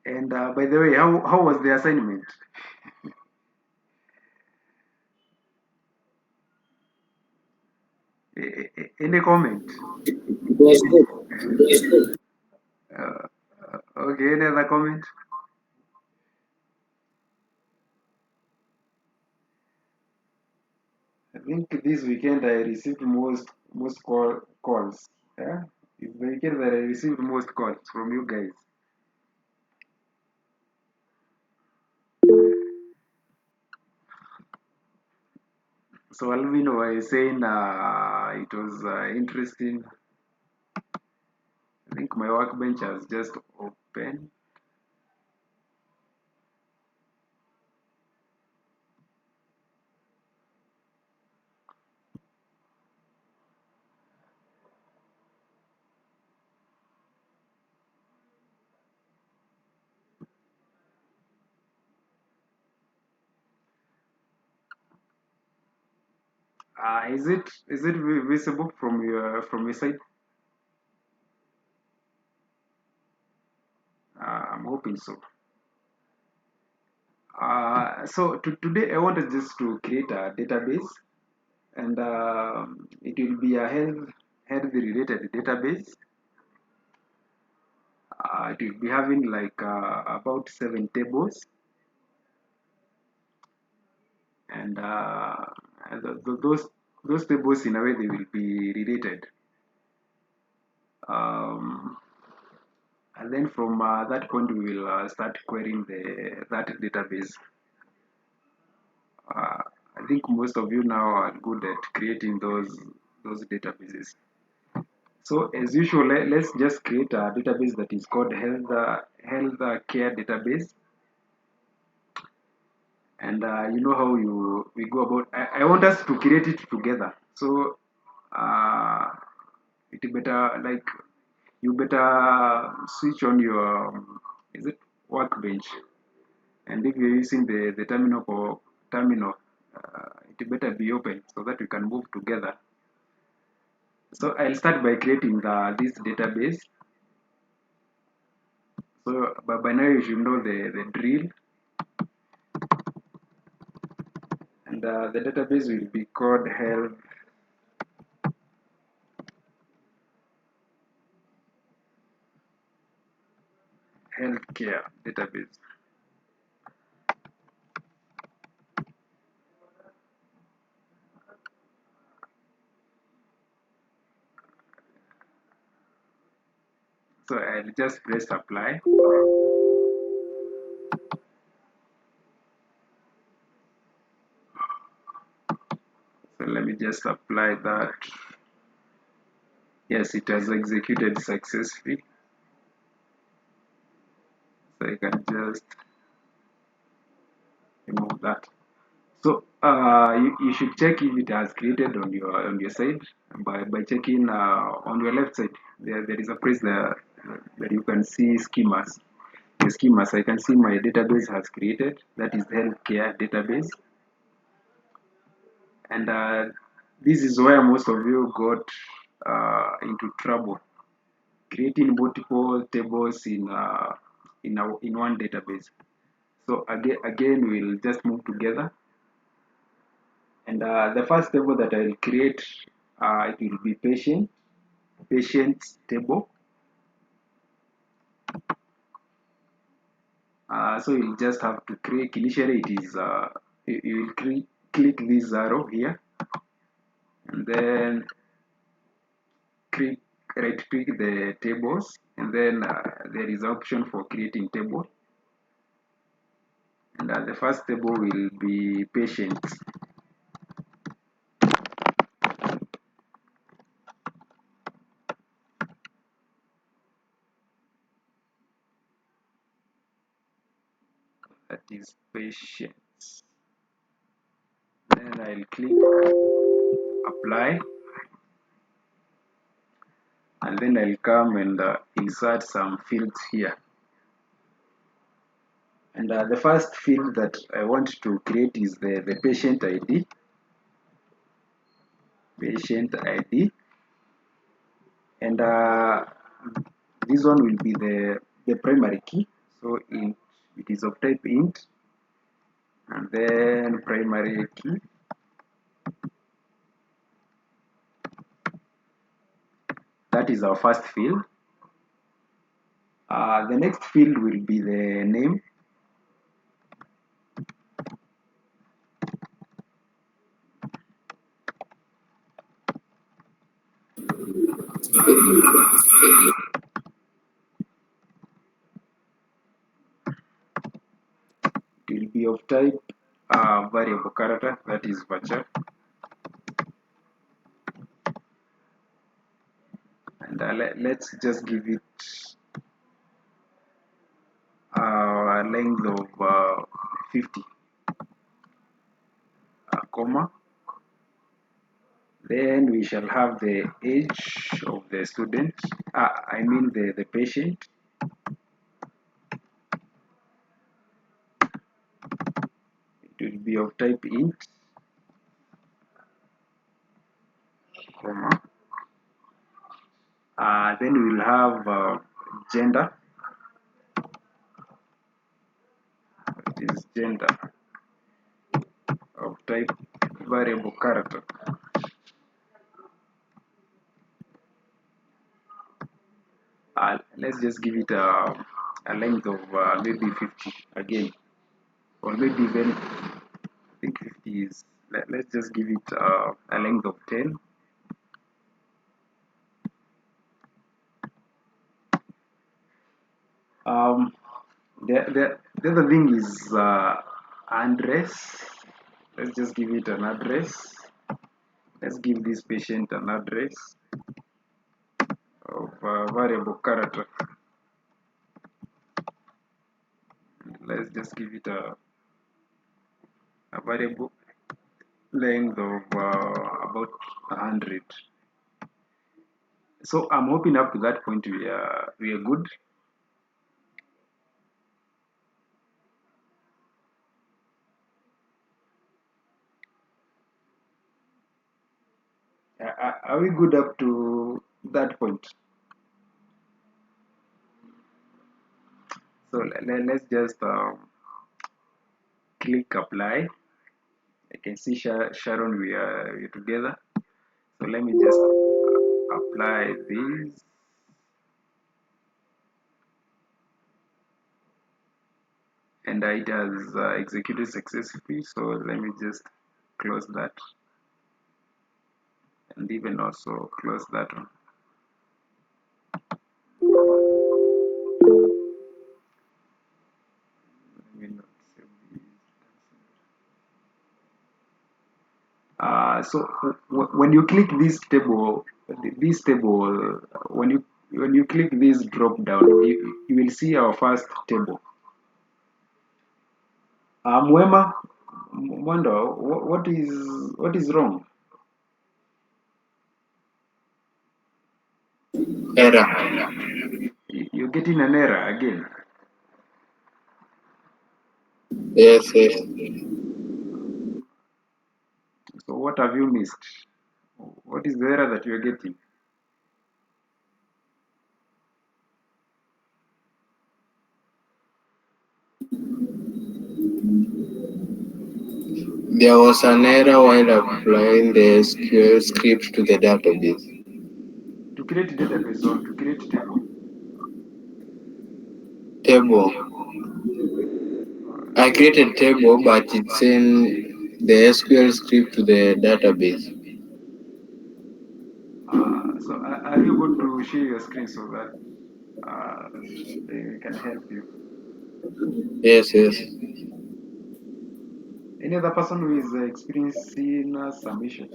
And by the way, how was the assignment? Any comment? It was good. It was good. Uh, okay, any other comment? I think this weekend I received most calls. Yeah, it's the weekend that I received most calls from you guys. So Alvin was saying it was interesting. I think my workbench has just opened. Is it visible from your side? I'm hoping so. So today I wanted just to create a database, and it will be a health related database. It will be having like about 7 tables, and those tables in a way they will be related. Um, and then from that point we will start querying the that database. Uh, I think most of you now are good at creating those databases. So as usual, let's just create a database that is called health care database, and you know how you we go about. I want us to create it together. So uh, it better like you better switch on your is it workbench, and if you're using the terminal, it better be open so that we can move together. So I'll start by creating this database. So by now you should know the drill, and the database will be called healthcare database. So I'll just press apply. So let me just apply that. Yes, it has executed successfully. So I can just remove that. So you should check if it has created on your side by checking on your left side. There is a place there that you can see schemas. The schemas I can see my database has created. That is the healthcare database, and this is where most of you got into trouble creating multiple tables in one database. So again we'll just move together. And the first table that I'll create, it will be patients table. So you'll just have to click, initially it is, you will click this arrow here, and then click, right click the tables, and then there is option for creating table. And the first table will be patients. That is patients. Then I'll click apply, and then I'll come and insert some fields here. And the first field that I want to create is the patient ID, and this one will be the primary key. So int, it is of type int, and then primary key. That is our first field. The next field will be the name. It will be of type variable character, that is varchar. And let's just give it a length of 50, comma. Then we shall have the age of the student, I mean the patient. It will be of type int, comma. Then we will have gender. It is gender of type variable character. Let's just give it a length of maybe 50 again, or maybe even I think 50 is. Let's just give it a length of 10. Um, the other thing is address. Let's just give it an address. Let's give this patient an address of variable character. Let's just give it a variable length of about 100. So I'm hoping up to that point we are good. Are we good up to that point? So let's just click apply. I can see Sharon, we're together. So let me just apply this. And it has executed successfully. So let me just close that, and even also close that one. Let me not save this. So when you click this table, when you click this drop down, you will see our first table. Mwema, Mwando, what is wrong? Error. You're getting an error again. Yes, yes. So what have you missed? What is the error that you're getting? There was an error while applying the SQL script to the database. To create database or to create table? Table. I created table, but it's in the SQL script to the database. So are you able to share your screen so that we can help you? Yes, yes. Any other person who is experiencing some issue?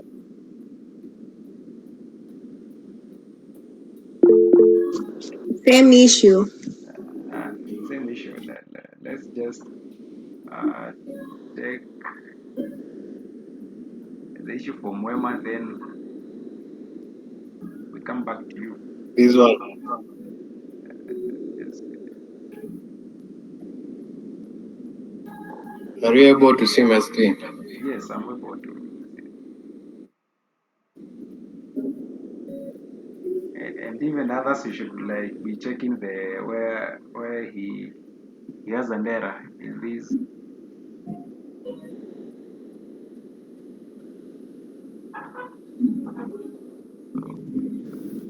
Same issue. Uh, Same issue. Let's just uh, take the issue from Wema, then we come back to you. This one. Yes, Are you able to see my screen? yes, I'm able to. And even others, you should like be checking the where he he has an error in this.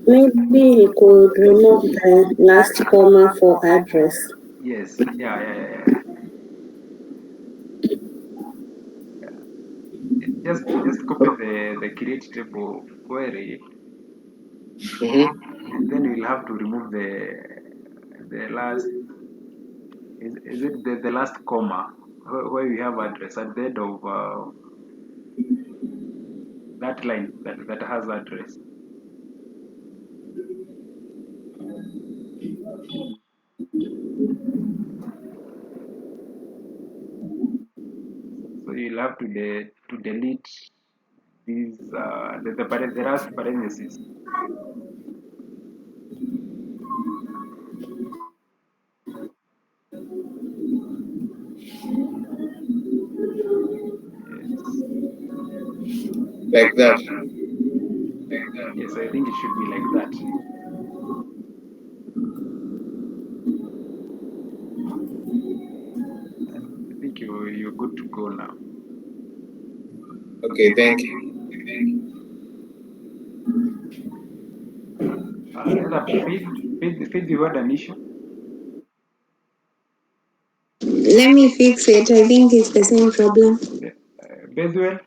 Maybe he could remove the last comma for address. Yes, yeah. Just copy the create table query, and then we'll have to remove the last. Is it the last comma where we have address at the end of that line that has address? So you'll have to delete these the last parentheses. Yes, Like that. yes, I think it should be like that. I think you're good to go now. Okay, thank you. Rather feed the word an issue. Let me fix it. I think it's the same problem. Bethuel,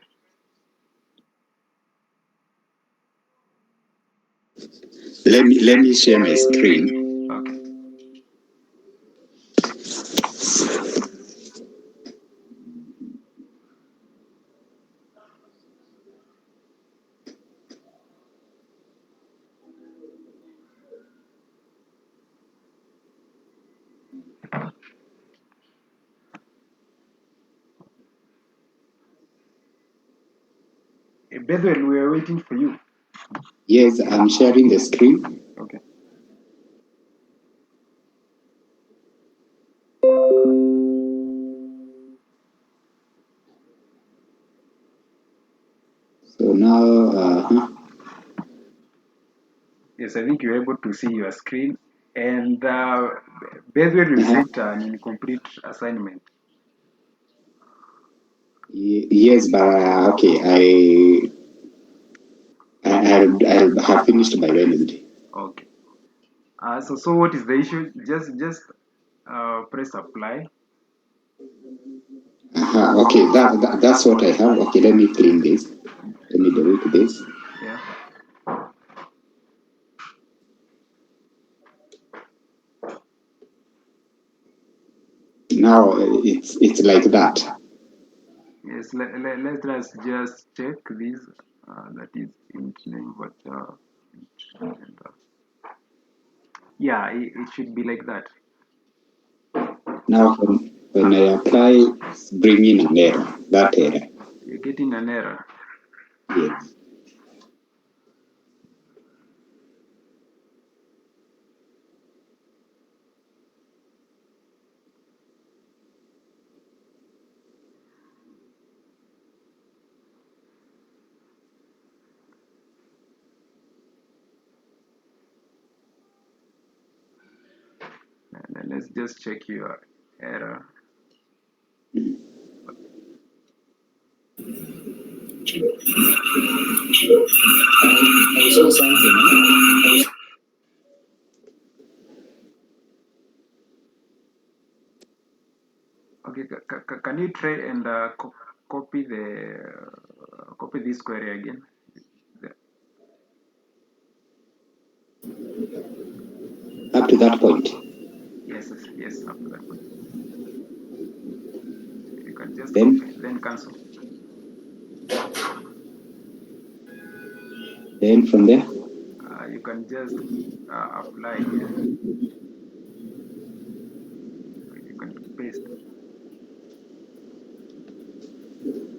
Let me share my screen. okay. Bethuel, we are waiting for you. Yes, I'm sharing the screen. Okay. So now, Yes, I think you're able to see your screen. And Bethuel, you sent an incomplete assignment. yes, but okay, I'll have finished by Wednesday. Okay. So what is the issue? Just press apply. Okay, that's what I have. Okay, let me clean this. Let me delete this. Yeah. Now it's like that. Yes. Let us just check this. That is int name, but and, yeah, it should be like that. Now when I apply, it's bringing an error. That error. You're getting an error. Yes. Let's just check your error. I saw something. Okay, can you try and copy copy this query again? Up to that point. Yes, up to that point. You can just Then copy, then cancel. from there. You can just apply here. You can paste.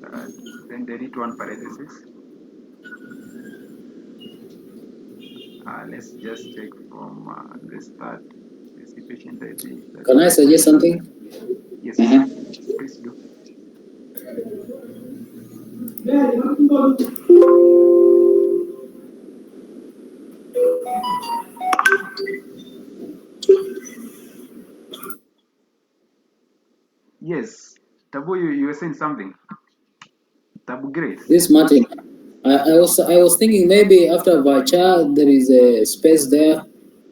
Uh, then delete one parenthesis. Let's just check from the start. The patient ID. Can I suggest something? Yes, please do. Yes, Tabu, you were saying something. Tabu Grace. This Martin. I was thinking maybe after Vacha there is a space there.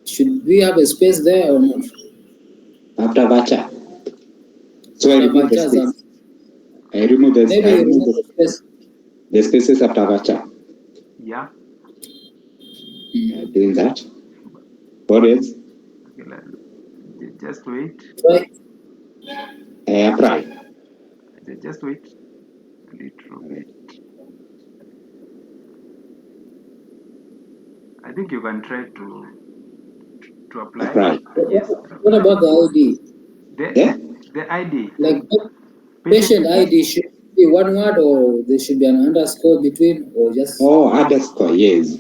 Should we have a space there or not? After Vacha. So I After remove the Vacha, space. I remove this. maybe I you remove remove the space. the spaces after Vacha. Yeah. Doing that. What else? Okay, just wait. Try. Apply. Just wait a little bit. I think you can try to apply. Apply. Yes. What Apply. about the ID? There? The ID. Like Patient patient ID should be one word or there should be an underscore between or just. Oh, underscore, yes.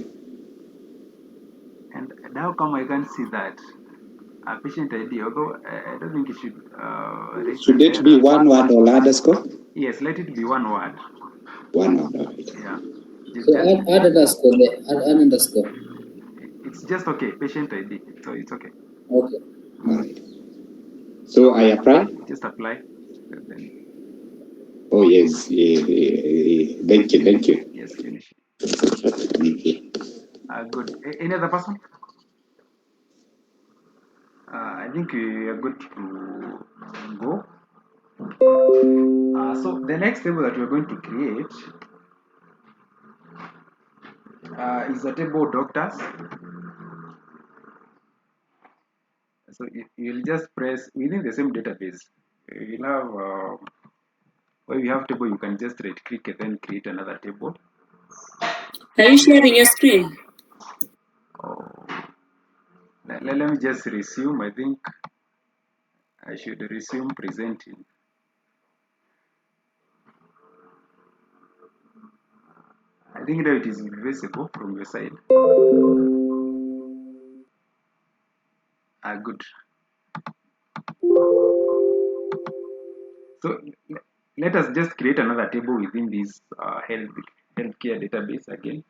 and how come I can't see that? Patient ID, although I don't think it should raise Should an it be error. one word or underscore? Yes, let it be one word. One word, all right. Yeah. So add underscore there. Add underscore. It's just okay. Patient ID. So it's okay. Okay. All right. So I apply? Just apply. Then Oh, yes. Thank you, thank you. yes, finish. Okay. Good. Any other person? I think we are good to go. So the next table that we're going to create is a table of doctors. So you'll just press within the same database. You'll have where you have table, you can just right click and then create another table. Are you sharing your screen? Oh, let me just resume. I think I should resume presenting. I think now it is visible from your side. Good. So let us just create another table within this healthcare database again.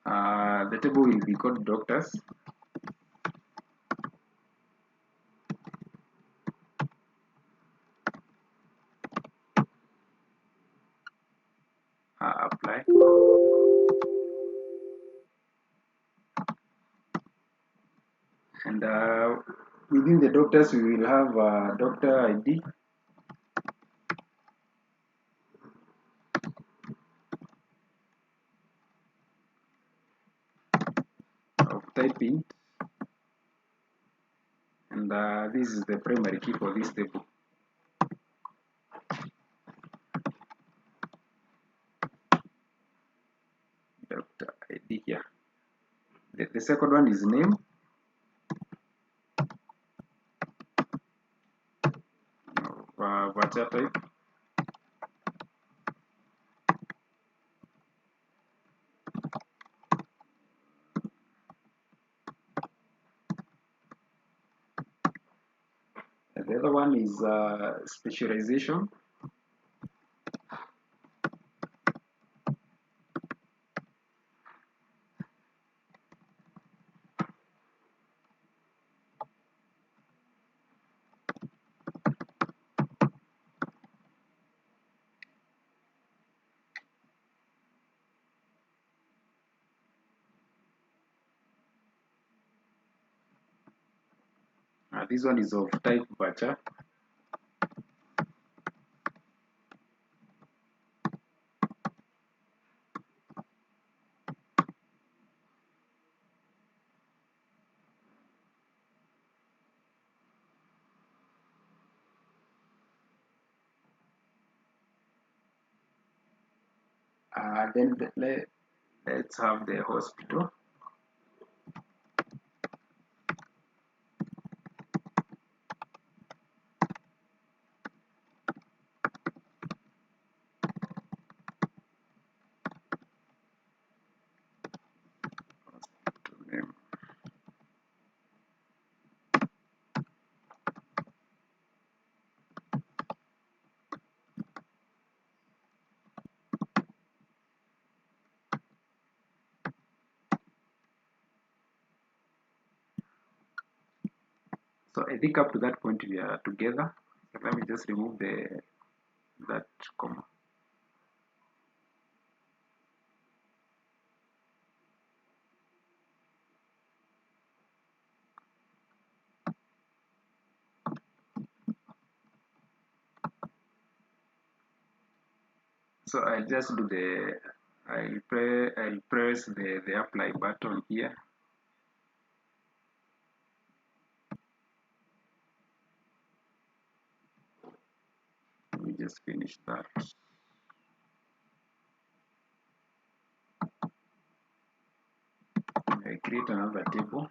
The table will be called doctors. Apply. And within the doctors, we will have doctor ID. Of typing, and this is the primary key for this table. Doctor ID here. The second one is name. Vacha type. And the other one is specialization. This one is of type Vacha. Then let's have the hospital. Name. So I think up to that point we are together. So let me just remove that comma. So I'll just do I'll press the apply button here. Let me just finish that. I create another table.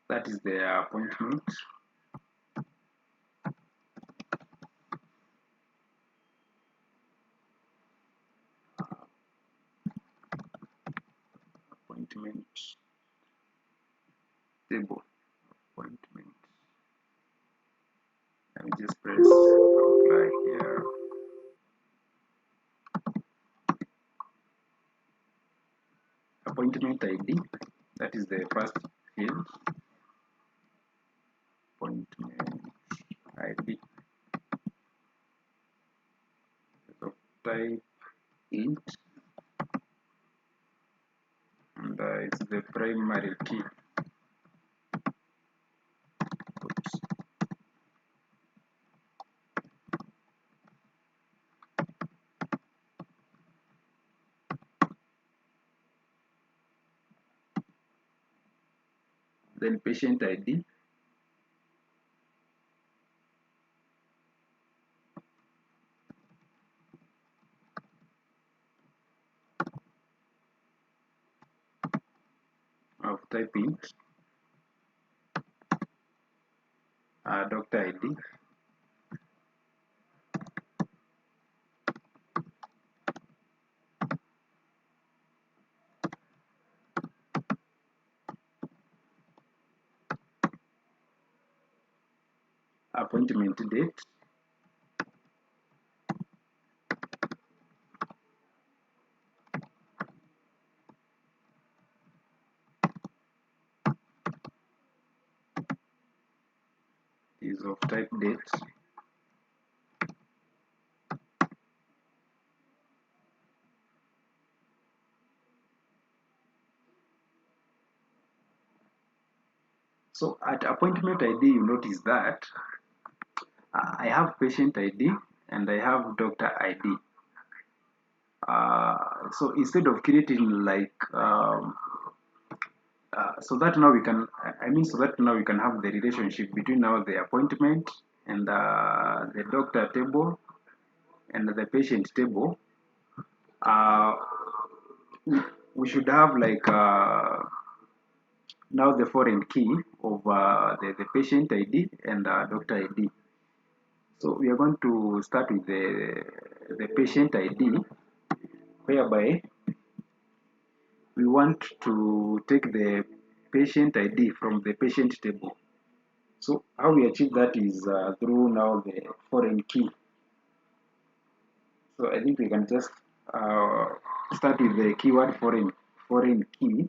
That is the appointment. Appointment table. Appointment. Let me just press apply here. Appointment ID. That is the first field. Appointment ID. So type int, and it's the primary key. Oops. Then patient ID. Of type int. Doctor ID. Appointment date. Is of type date. So at appointment ID, you notice that I have patient ID and I have doctor ID. So instead of creating like so that now we can, so that now we can have the relationship between now the appointment and the doctor table and the patient table. We should have like now the foreign key of the patient ID and doctor ID. So we are going to start with the patient ID, whereby we want to take the patient ID from the patient table. So how we achieve that is through now the foreign key. So I think we can just start with the keyword foreign key.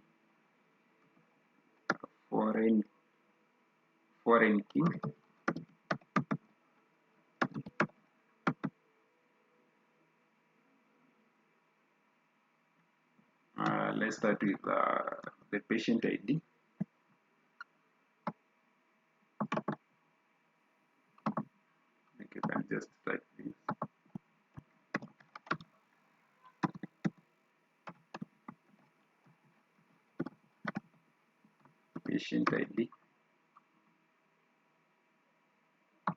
Foreign key. Let's start with the patient ID. You can just type this. Patient ID.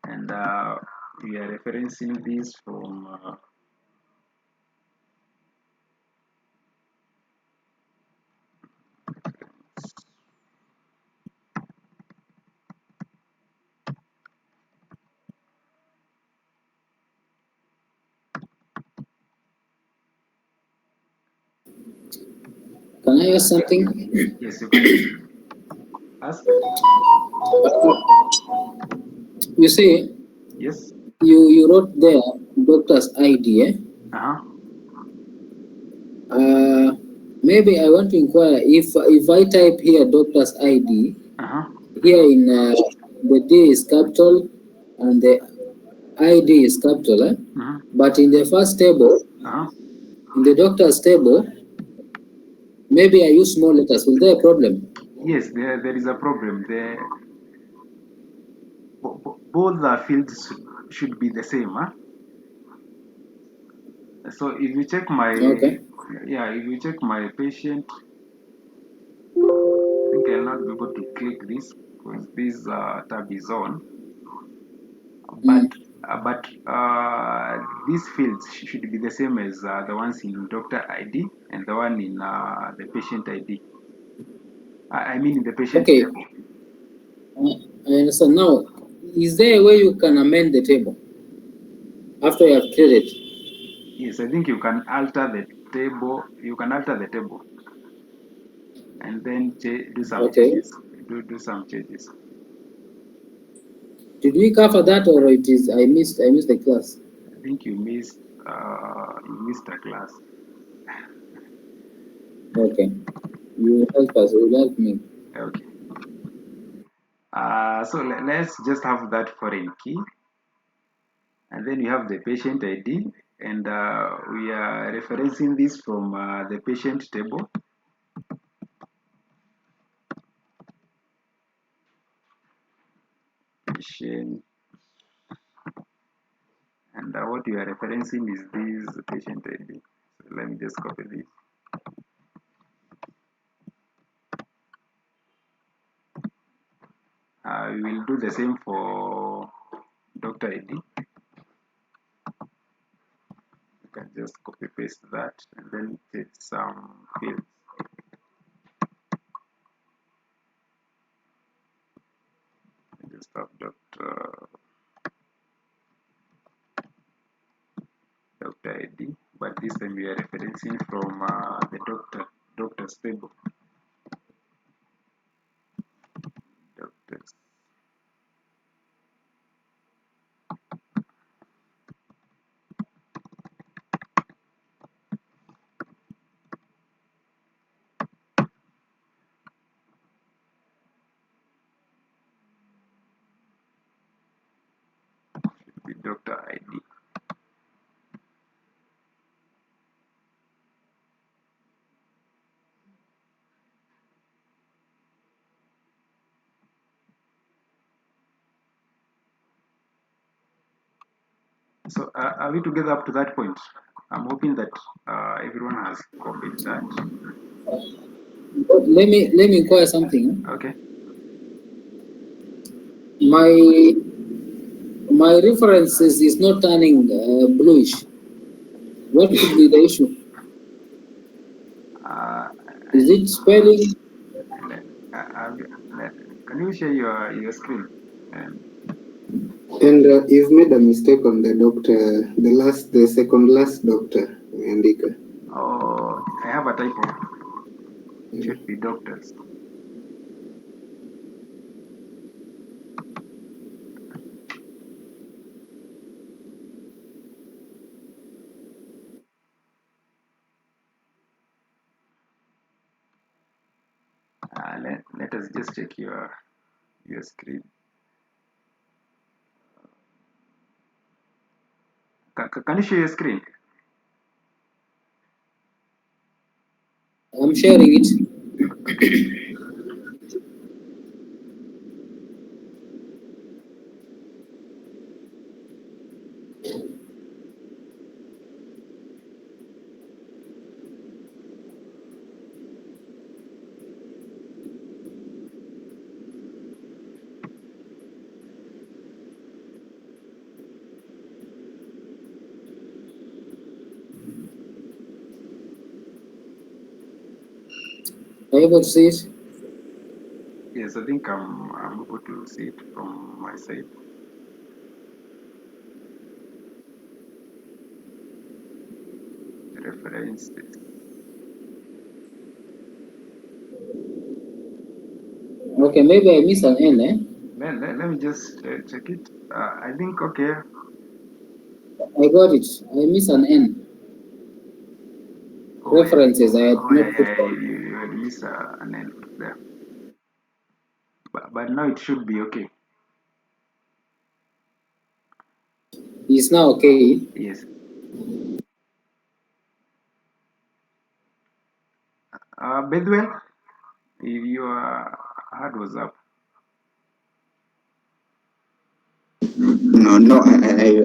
And we are referencing this from Can I ask something? Yes, you can ask. You see, Yes. you wrote there doctor's ID, eh? Uh-huh. maybe I want to inquire if I type here doctor's ID, Uh-huh. here in the D is capital and the ID is capital, Mm-hmm. but in the first table, Uh-huh. in the doctor's table, maybe I use small letters. Will there a problem? Yes, there is a problem. Both the fields should be the same. Huh? So if you check my Okay. if you check my patient, I think I'll not be able to click this because this tab is on. But Mm. these fields should be the same as the ones in doctor ID and the one in the patient ID. I mean in the patient Okay. table. I understand. Now, is there a way you can amend the table after you have created? Yes, I think you can alter the table. You can alter the table and then do some Okay. changes. Do some changes. Did we cover that, or it is I missed the class? I think you missed a class. Okay. You help us. You will help me. Okay. So let's just have that foreign key, and then we have the patient ID, and we are referencing this from the patient table. Patient, and what we are referencing is this patient ID. So let me just copy this. We will do the same for doctor ID. You can just copy paste that and then take some fields. Just have doctor ID, but this time we are referencing from the doctor's table. Doctors. The doctor ID. So are we together up to that point? I'm hoping that everyone has copied that. Let me inquire something. Okay. My references is not turning bluish. What could be the issue? Is it spelling? Can you share your screen? And you've made a mistake on the doctor, the second last doctor, Andika. Oh, I have a typo. It should be doctors. Let us just check your screen. Can you share your screen? I'm sharing it. Are you able to see it? Yes, I think I'm able to see it from my side. Reference. Okay, maybe I miss an N, eh? Let me just check it. I think okay. I got it. I miss an N. references. I had Oh, not put them. you had missed an L there. But now it should be okay. It's now okay. Yes. Bedwell, your hand was up. No,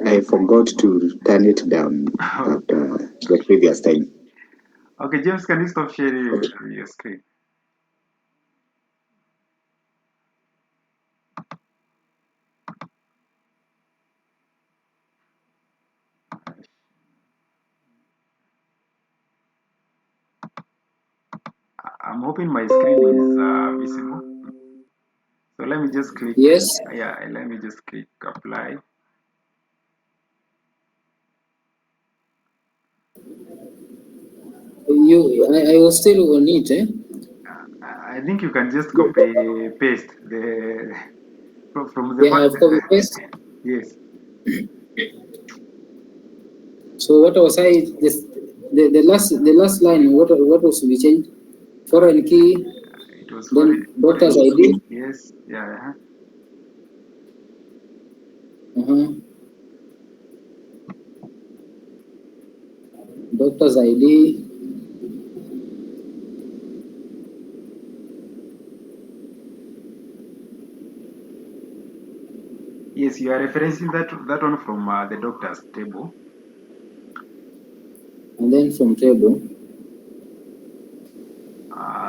I forgot to turn it down at the previous time. Okay, James, can you stop sharing your screen? I'm hoping my screen is visible. So let me just click. Yes. Yeah, let me just click apply. I was still on it. I think you can just copy paste the from the Yeah, I've copy paste. yes. So what was I? The last line. What was to be changed? Foreign key. It was Then doctor's ID. Yes. Yeah. Doctor's ID. Yes, you are referencing that one from the doctor's table. And then from table.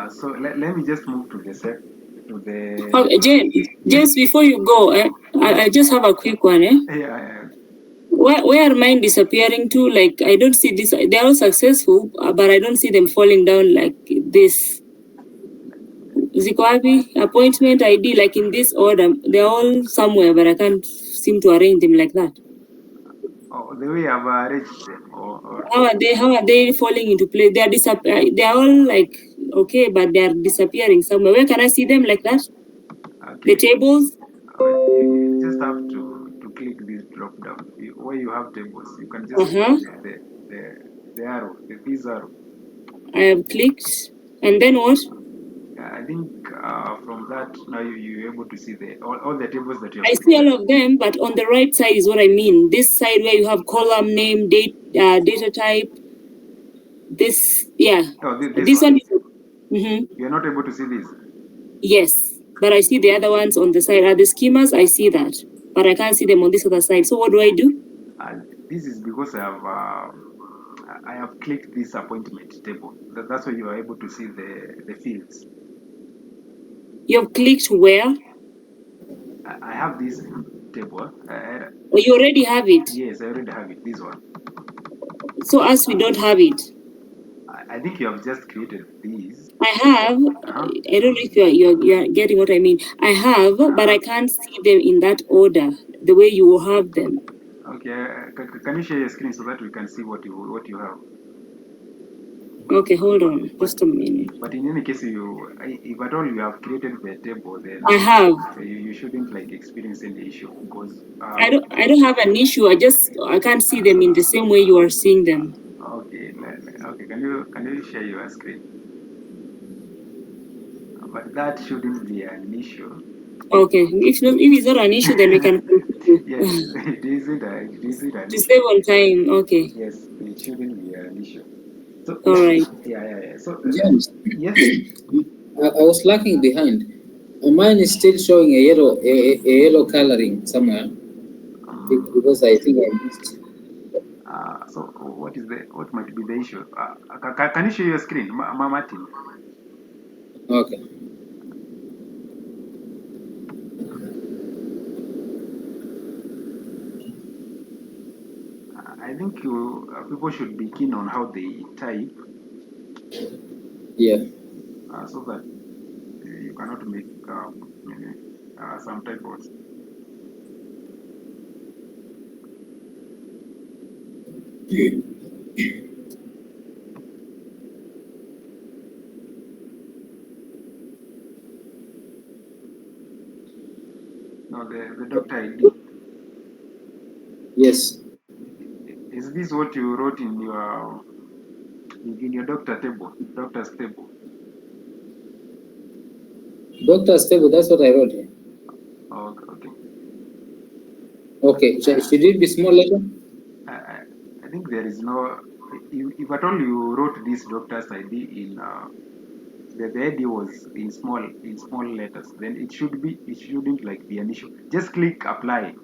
So let me just move to the set to the. Okay, James, before you go, I just have a quick one. Yeah. Where are mine disappearing to? Like, I don't see this. They're all successful, but I don't see them falling down like this. Zikwabi, appointment ID, like in this order. They're all somewhere, but I can't seem to arrange them like that. Oh, the way I've arranged them, or How are they falling into place? They're all like okay, but they're disappearing somewhere. Where can I see them like that? okay. The tables? You just have to click this drop down where you have tables. You can just click the arrow, this arrow. I have clicked, and then what? I think from that now you're able to see all the tables that you I have see created. all of them, but on the right side is what I mean. This side where you have column name, data type. This, yeah. Oh, this one. You're not able to see this. Yes, but I see the other ones on the side. Are the schemas? I see that, but I can't see them on this other side. So what do I do? This is because I have clicked this appointment table. That's why you are able to see the fields. You have clicked where? I have this table. Oh, you already have it. Yes, I already have it. This one. So as we don't have it. I think you have just created these. I have. I don't know if you're getting what I mean. I have, but I can't see them in that order, the way you will have them. Okay, can you share your screen so that we can see what you have? Okay, hold on, just a minute. But in any case, if at all you have created the table, then I have. You shouldn't like experience any issue because I don't have an issue. I can't see them in the same way you are seeing them. Okay, okay. Can you share your screen? But that shouldn't be an issue. Okay, if it's not an issue, then we can continue. Yes, it isn't an issue. To save on time, okay. Yes, it shouldn't be an issue. So, all right. Yeah. So, James. yes. I was lagging behind. Mine is still showing a yellow coloring somewhere because I think I missed. So what might be the issue? Can you share your screen, Martin? Okay. I think people should be keen on how they type. Yeah. So that you cannot make some typos. No, the doctor ID. Yes. Is this what you wrote in in your doctor's table. Doctor's table, that's what I wrote here. Okay. Okay, should it be small letter? I think there is no. If at all you wrote this doctor's ID in the ID was in small letters, then it shouldn't like be an issue. Just click apply.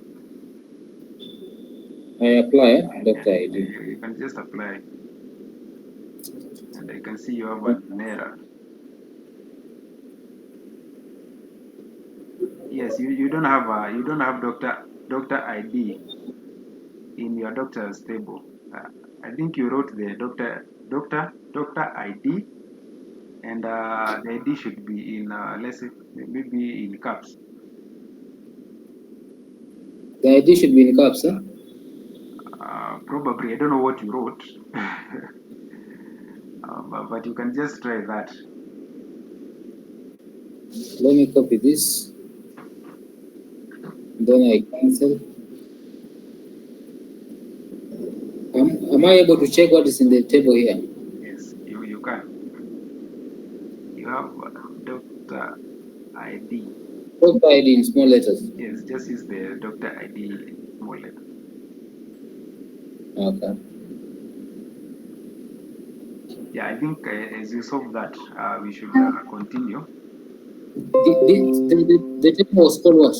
I apply, Doctor ID. You can just apply, and I can see you have an error. Yes, you don't have doctor ID in your doctor's table. I think you wrote the doctor ID, and the ID should be in let's say maybe in caps. The ID should be in caps, huh? Probably I don't know what you wrote, but you can just try that. Let me copy this. Then I cancel. Am I able to check what is in the table here? Yes, you can. You have doctor ID. Doctor ID in small letters. Yes, just use the doctor ID in small letters. Okay. Yeah, I think as you solve that, we should continue. The table was called what?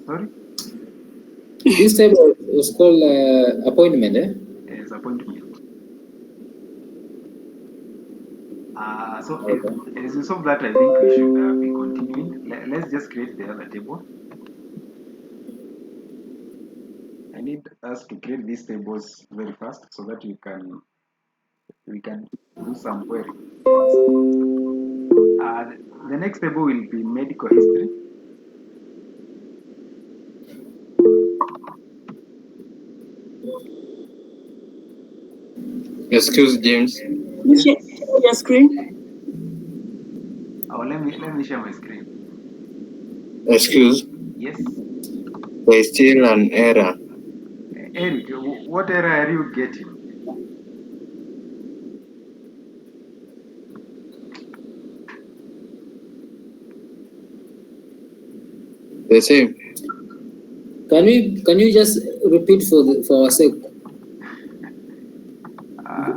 Sorry? This table was called appointment, eh? Yes, appointment. So Okay. as you solve that, I think we should be continuing. Let's just create the other table. I need us to create these tables very fast so that we can do some query. The next table will be medical history. Excuse James. You share your screen. Oh, let me share my screen. Excuse. Yes. There is still an error. Eric, what error are you getting? The same. Can you just repeat for our sake?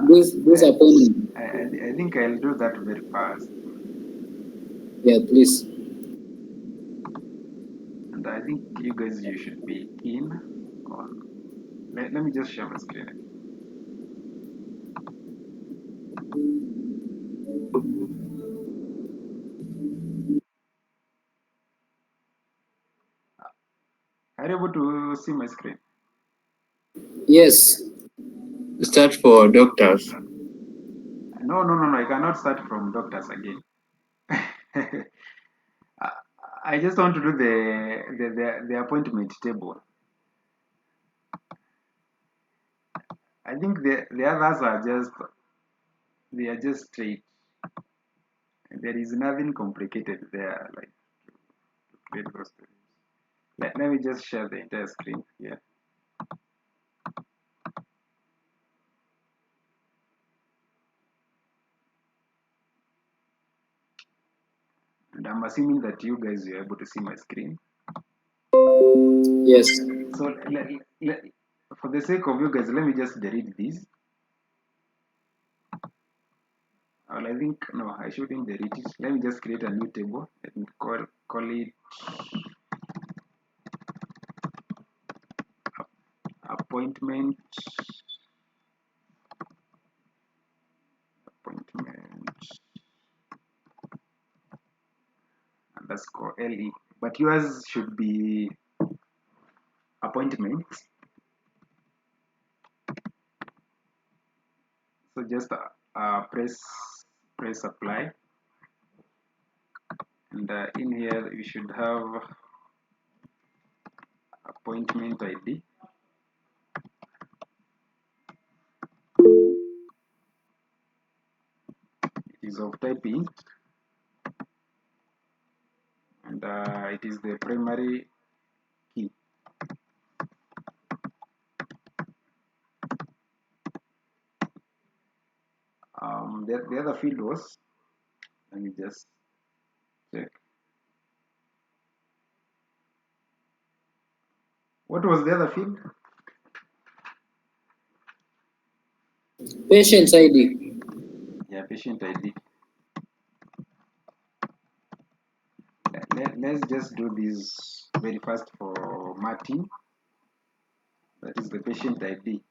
This appointment. I think I'll do that very fast. Yeah, please. And I think you should be in on. Let me just share my screen. Are you able to see my screen? Yes. Start for doctors. No. I cannot start from doctors again. I just want to do the appointment table. I think the others are just straight. There is nothing complicated there, like to create those tables. Let me just share the entire screen here. And I'm assuming that you guys are able to see my screen. Yes. So for the sake of you guys, let me just delete this. Well, I think no, I shouldn't delete it. Let me just create a new table. Let me call it appointment underscore LE. But yours should be appointments. So just press apply, and in here you should have appointment ID. It is of type int, and it is the primary key. The other field was, let me just check. What was the other field? Patient's ID. Yeah, patient ID. Let's just do this very fast for Martin. That is the patient ID.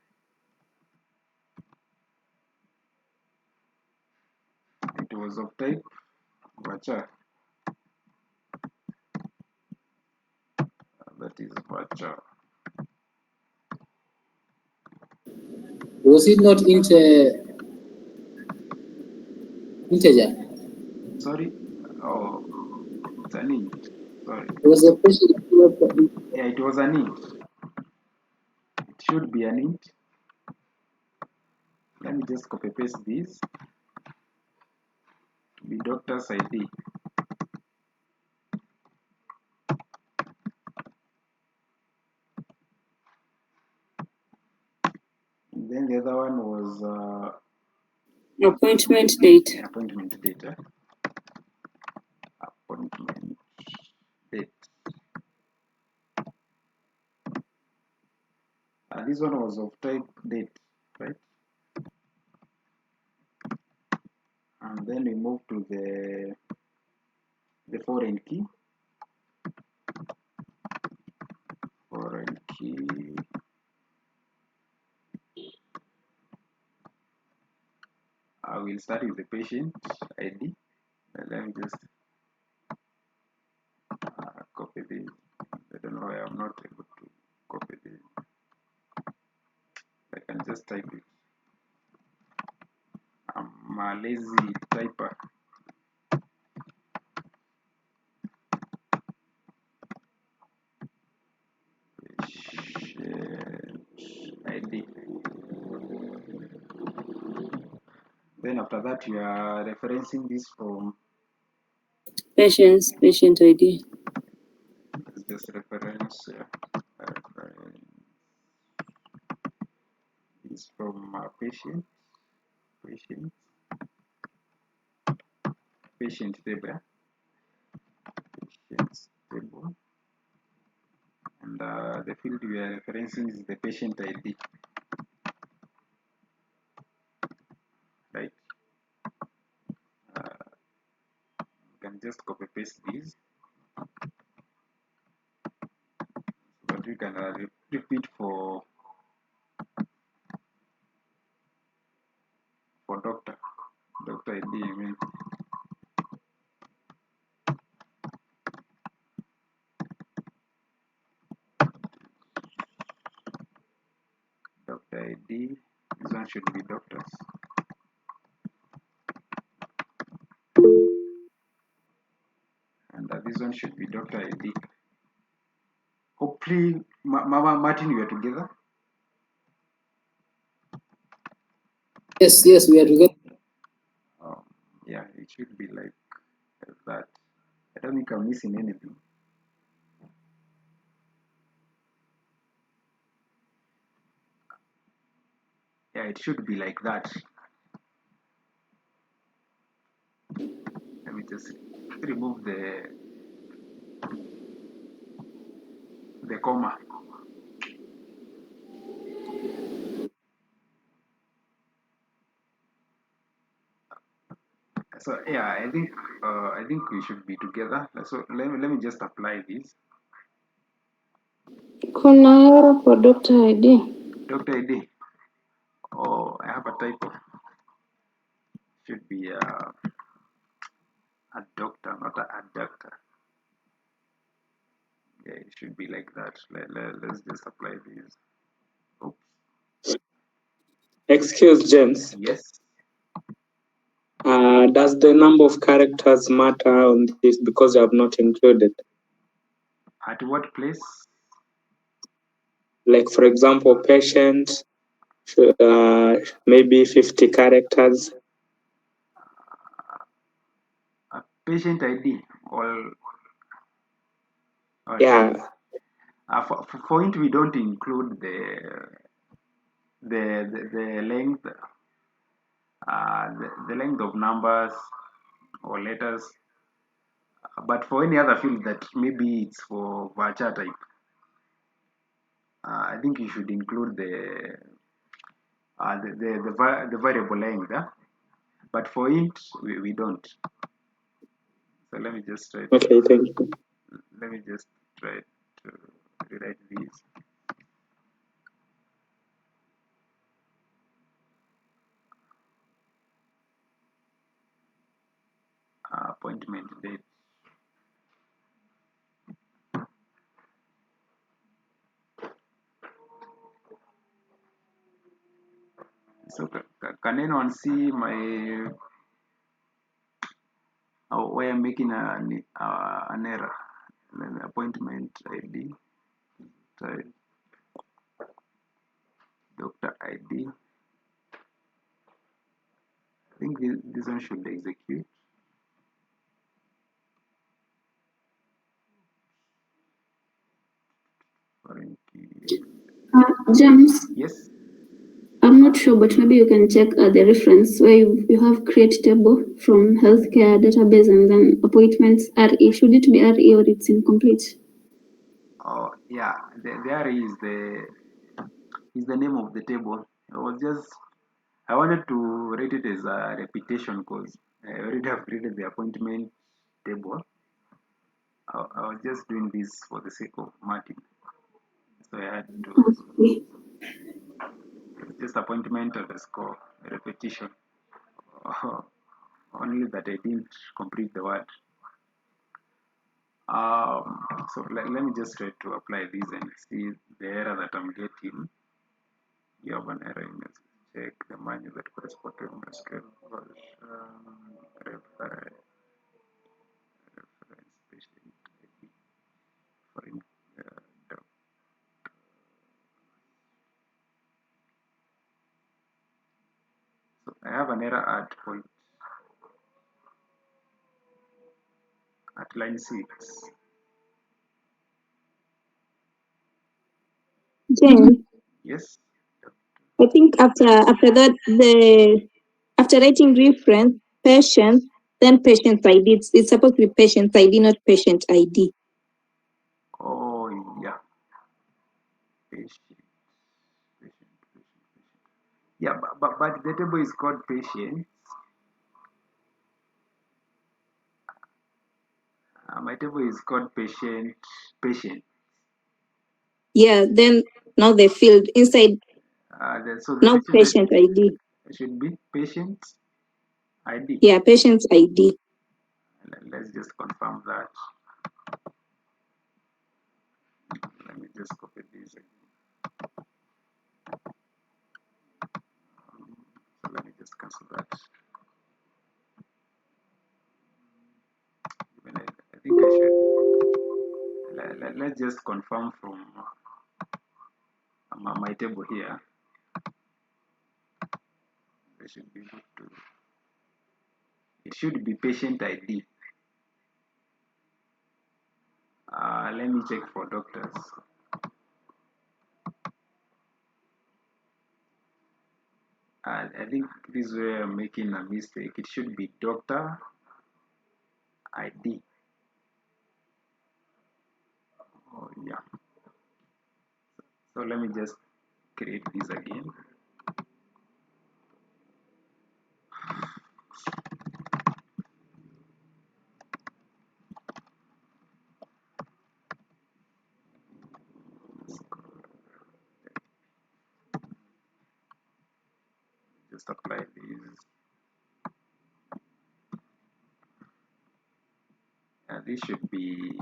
It was of type varchar. That is varchar. Was it not integer? Sorry. Oh, it's an int. Sorry. It was a patient. Yeah, it was an int. It should be an int. Let me just copy paste this to be doctor's ID. And then the other one was Appointment date. appointment date. Appointment date. This one was of type date, right? And then we move to the foreign key. Foreign key. I will start with the patient ID. Let me just copy this. I don't know why I'm not able to copy this. I can just type it. I'm a lazy typer. Patient ID. Then after that, you are referencing this from Patient ID. just reference. Is from patient table. Patients table. And the field we are referencing is the patient ID. Right? You can just copy paste these, but you can repeat for doctor ID. I mean, doctor ID. This one should be doctors. And this one should be doctor ID. Hopefully, Mama Martin, we are together. Yes, we are together. Yeah, it should be like that. I don't think I'm missing anything. Yeah, it should be like that. Let me just remove the comma. So yeah, I think we should be together. So let me just apply this. Kuna error for Dr. ID. Doctor ID. Oh, I have a typo. Should be a doctor, not a adductor. Yeah, it should be like that. Let's just apply this. Oops. Excuse James. Yes. Does the number of characters matter on this because you have not included? At what place? Like for example, patient, maybe 50 characters. Patient ID or Yeah. For it we don't include the length. the length of numbers or letters. But for any other field that maybe it's for varchar type, I think you should include the variable length. But for int, we don't. So let me just try. Okay, thank you. Let me just try to rewrite these. Appointment date. So can anyone see my where I'm making an error? Then appointment ID, type, doctor ID. I think this one should execute. Foreign key. James, Yes. I'm not sure, but maybe you can check the reference where you have create table from healthcare database and then appointments RE. Should it be RE or it's incomplete? Oh yeah, there is the name of the table. I wanted to rate it as a repetition because I already have created the appointment table. I was just doing this for the sake of marking. So I had to Okay. just appointment underscore repetition. Only that I didn't complete the word. So let me just try to apply this and see the error that I'm getting. You have an error in this. Check the menu that corresponds to MySQL reference patient ID for so I have an error at line 6. James, Yes. I think after that after writing reference, patient, then patient ID. It's supposed to be patient ID, not patient ID. Oh yeah. Patient. Yeah, but the table is called patient. My table is called patient. Yeah, then now the field inside So the now patient ID. should be patient ID. Yeah, patient ID. Let's just confirm that. Let me just copy this again. So let me just cancel that. Even I think I should. Let's just confirm from my table here. I should be able to. It should be patient ID. Let me check for doctors. I think this is where I'm making a mistake. It should be doctor ID. Oh yeah. So let me just create this again. Just apply this. This should be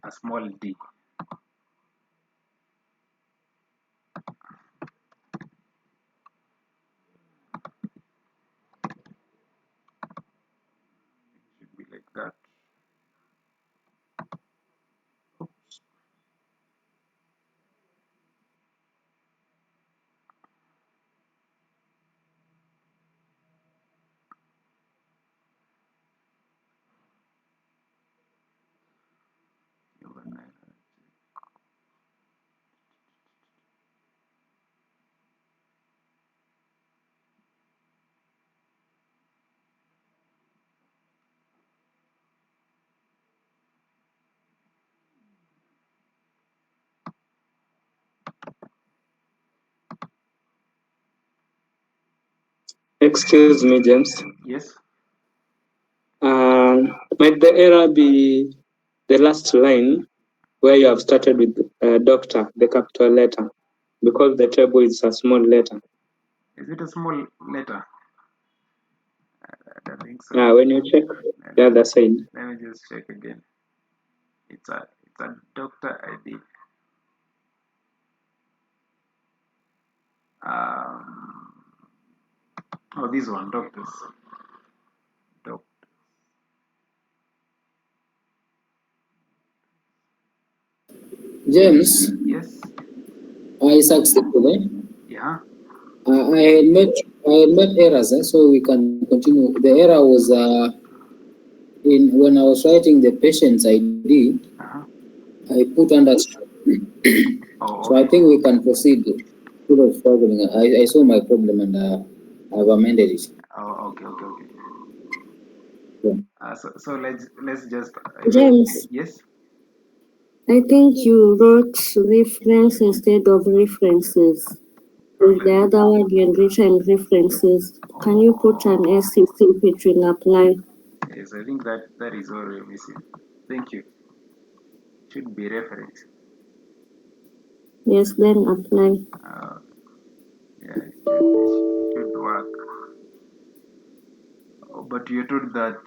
a small d. It should be like that. Oops. Excuse me, James. Yes. Might the error be the last line where you have started with doctor, the capital letter, because the table is a small letter? Is it a small letter? I don't think so. When you check the other side. Let me just check again. It's a doctor ID. Oh, this one, doctors. James, Yes. I succeeded. Yeah. I had met errors, so we can continue. The error was in when I was writing the patient's ID, I put underscore. So I think we can proceed. Struggling. I saw my problem and I've amended it. Oh, okay. Yeah. So let's just. James. Yes. I think you wrote reference instead of references. With the other word you written references. Can you put an S if it will apply? Yes, I think that is all we're missing. Thank you. Should be reference. Yes, then apply. Yeah, it should work. Oh, but you're told that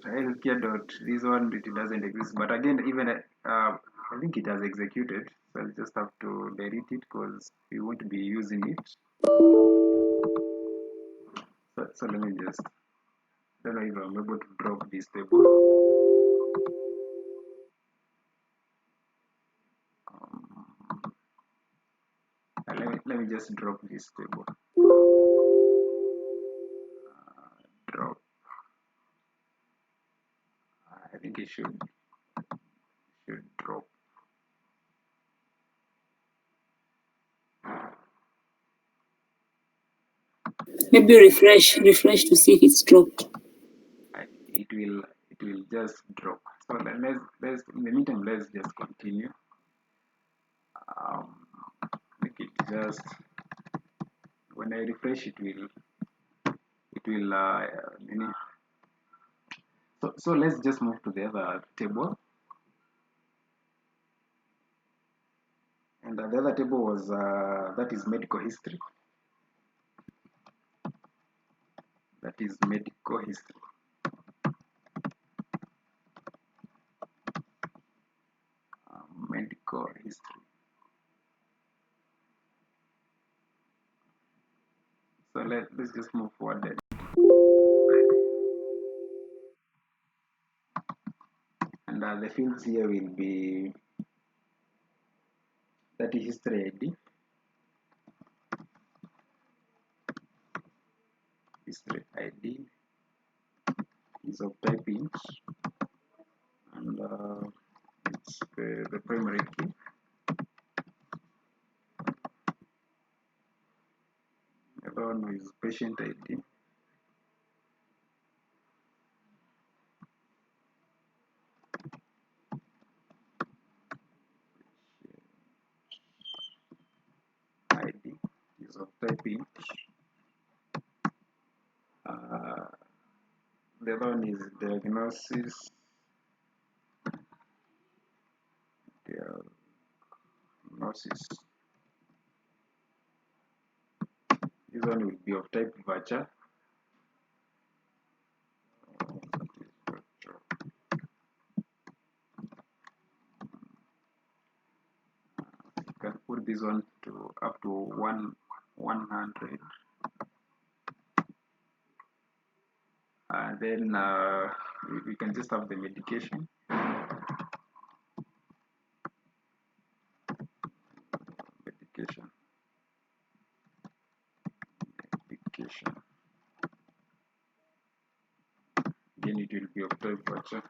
healthcare dot this one it doesn't exist. But again, even I think it has executed. So I'll just have to delete it because we won't be using it. So let me just. Don't know if I'm able to drop this table. Let me just drop this table. Drop. I think it should drop. Maybe refresh to see if it's dropped. It will just drop. So let's in the meantime let's just continue. Make it just when I refresh it will so let's just move to the other table. And the other table was that is medical history. That is medical history. Medical history. So let's just move forward then. And the fields here will be that is history ID. History ID is of type int, and it's the primary key. The other one is patient ID. ID is of type int. The other one is diagnosis. Diagnosis. This one will be of type virtual. You can put this one to up to 100. And then we can just have the medication. Medication. Again, it will be of type virtual.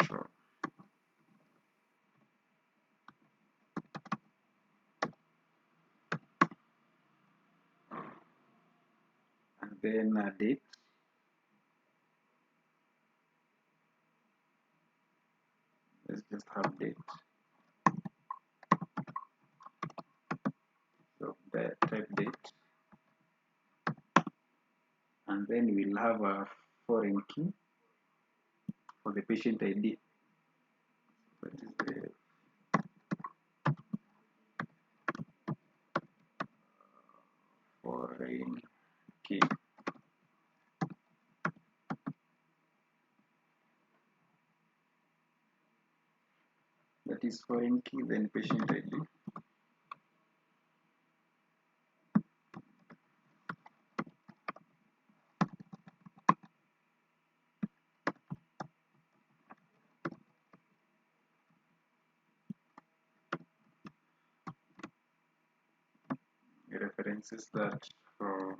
Sure. And then date. Let's just have date. So type date, and then we'll have a foreign key for the patient ID. That is the foreign key. That is foreign key, then patient ID. It references that from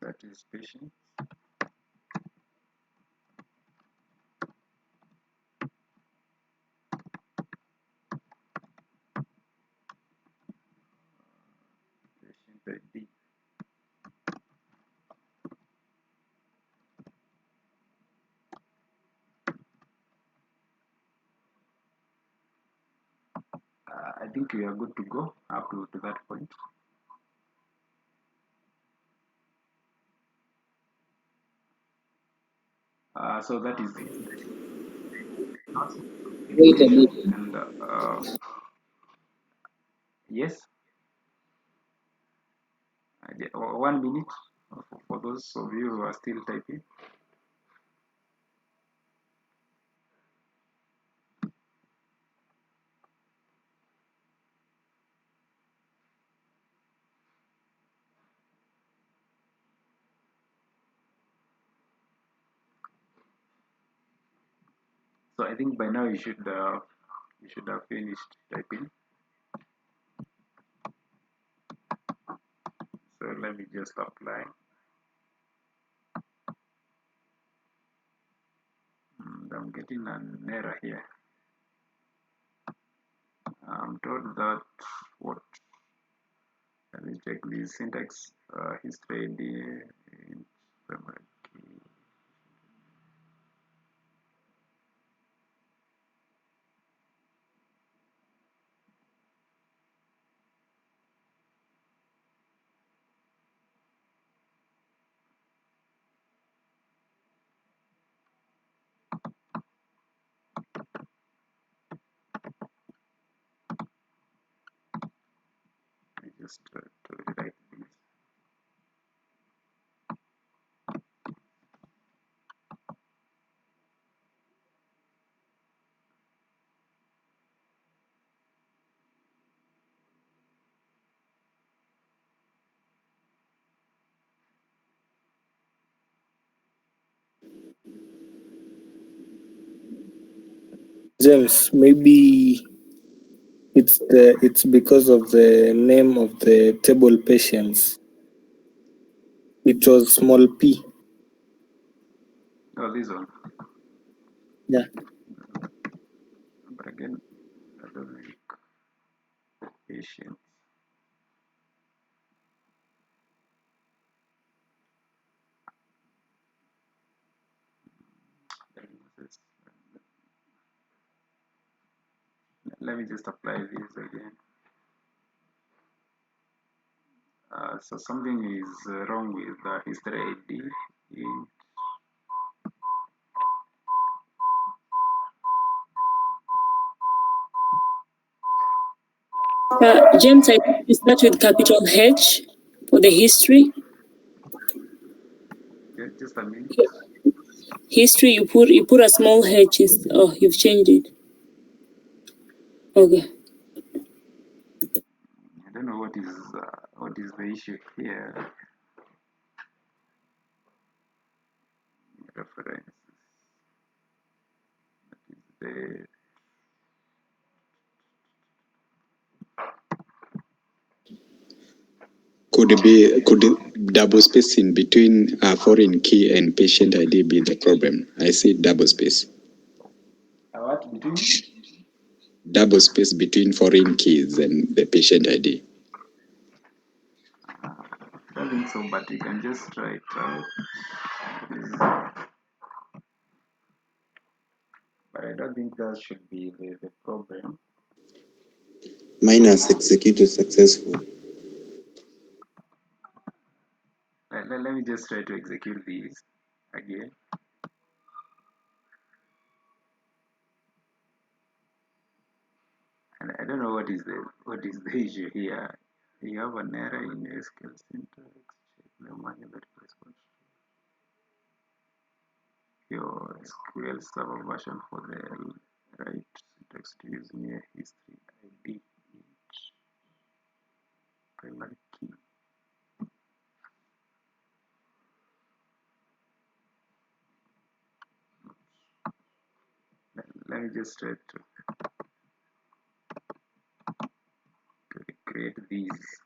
that is patient. Patient ID. I think we are good to go up to that point. So that is it. Wait a minute. And yes, 1 minute for those of you who are still typing. So I think by now you should have finished typing. So let me just apply. And I'm getting an error here. I'm told that what? Let me check the syntax history in framework. I just to rewrite this. James, maybe it's because of the name of the table patients. It was small p. Oh, this one. Yeah. But again, I don't like patience. Let me just apply this again. So something is wrong with the history ID. James, I think you start with capital H for the history. Okay, just a minute. History, you put a small H. Oh, you've changed it. Okay. I don't know what is the issue here. References. That is the Could double space in between foreign key and patient ID be the problem? I see double space. what between? Double space between foreign keys and the patient ID. I don't think so, but you can just try it out. But I don't think that should be the problem. Minus executed successful. Let me just try to execute these again. And I don't know what is the issue here. You have an error in SQL syntax. Check the manual that corresponds to your SQL Server version for the right syntax to use near history ID primary key. Let me just try to create these.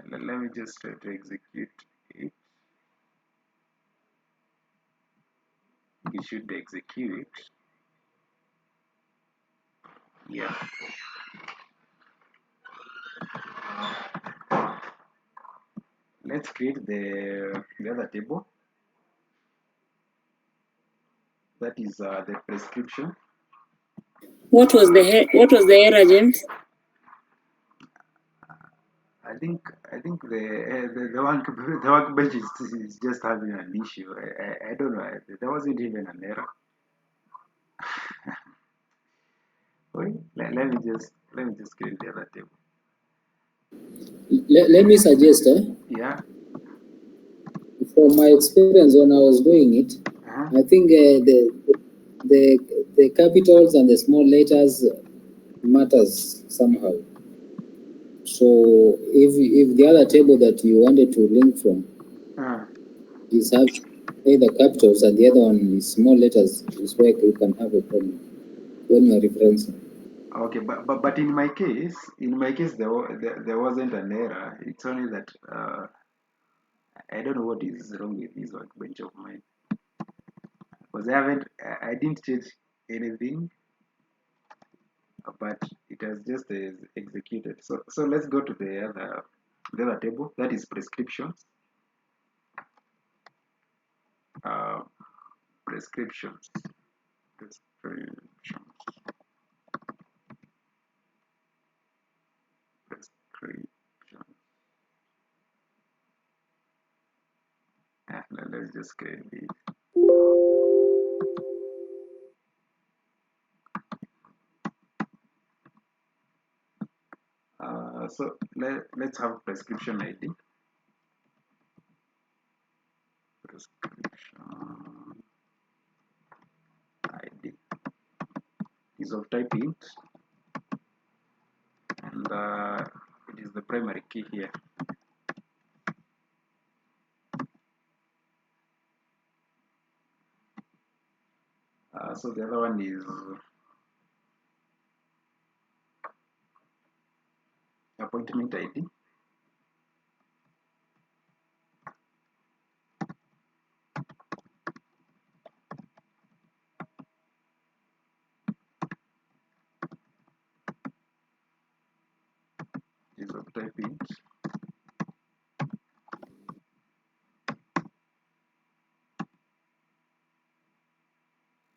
Let me just try to execute it. We should execute. Yeah. Let's create the other table. That is the prescription. What was the error, James? I think the workbench is just having an issue. I don't know. There wasn't even an error. Wait, let me just create the other table. Let me suggest, Yeah. from my experience when I was doing it, I think the capitals and the small letters matters somehow. So if the other table that you wanted to link from is have either capitals and the other one is small letters, is where you can have a problem when you are referencing. Okay, but in my case, there wasn't an error. It's only that I don't know what is wrong with this workbench of mine, because I didn't change anything, but it has just executed. So let's go to the other table, that is prescriptions. Prescriptions. Let's just create it. So let's have prescription ID. Prescription ID is of type int, and it is the primary key here. So the other one is appointment ID. Is of type int.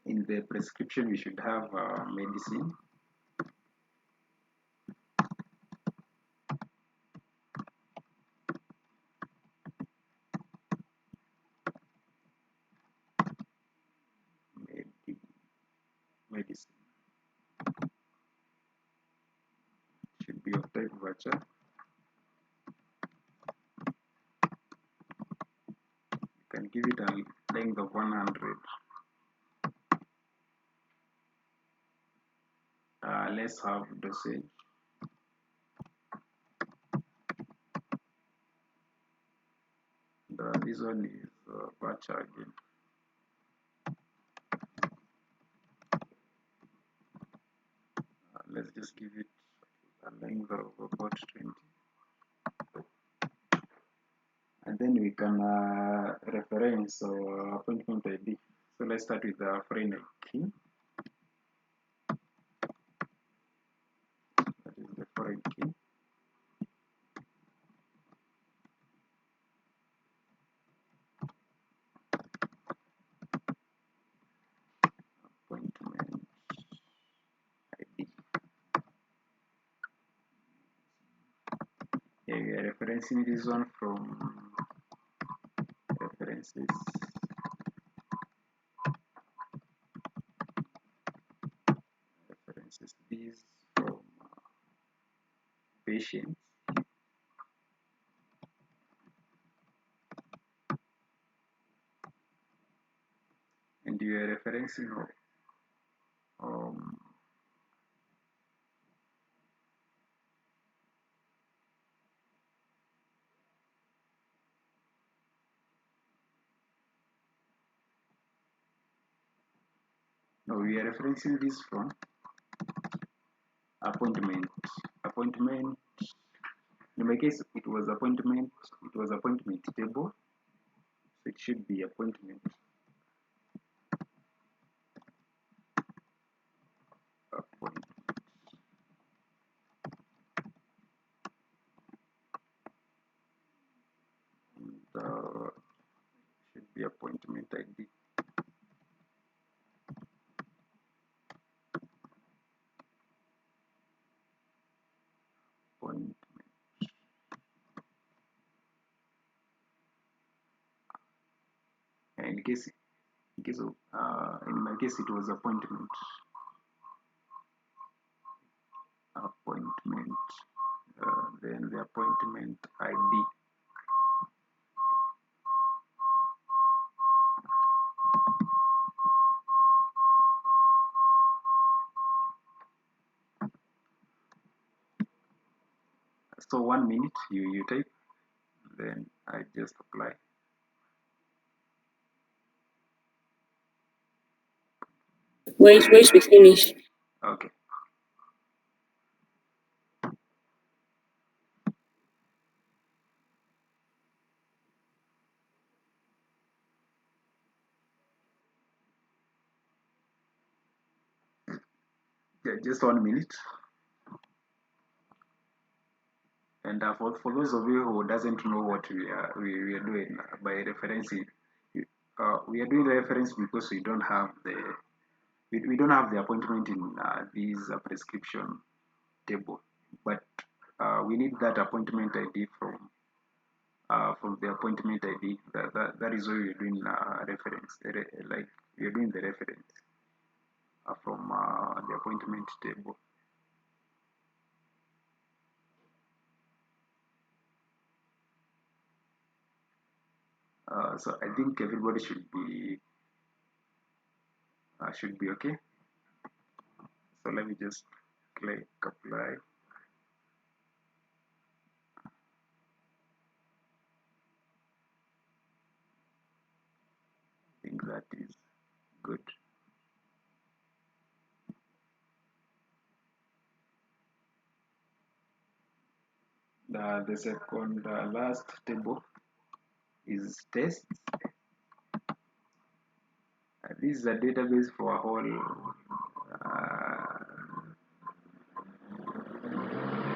In the prescription, we should have medicine. create virtual. You can give it a length of 100. Let's have dosage. This one is virtual again. Let's just give it a length of about 20. And then we can reference appointment ID. So let's start with the foreign key. That is the foreign key. Appointment ID. Yeah, we are referencing this one from references. References these from patients. And you are referencing no, we are referencing this from appointment. In my case, it was appointment table, so it should be appointment. And should be appointment ID. Appointment. In my case, it was appointment. Then the appointment ID. So 1 minute you type, then I just apply. Wait, we finish. Okay. Yeah, just 1 minute. And for those of you who doesn't know what we are doing by referencing, we are doing reference because we don't have the appointment in this prescription table, but we need that appointment ID from the appointment ID. That is why we're doing reference, like we're doing the reference from the appointment table. So I think everybody should be okay. So let me just click apply. I think that is good. The second last table is tests. This is a database for a whole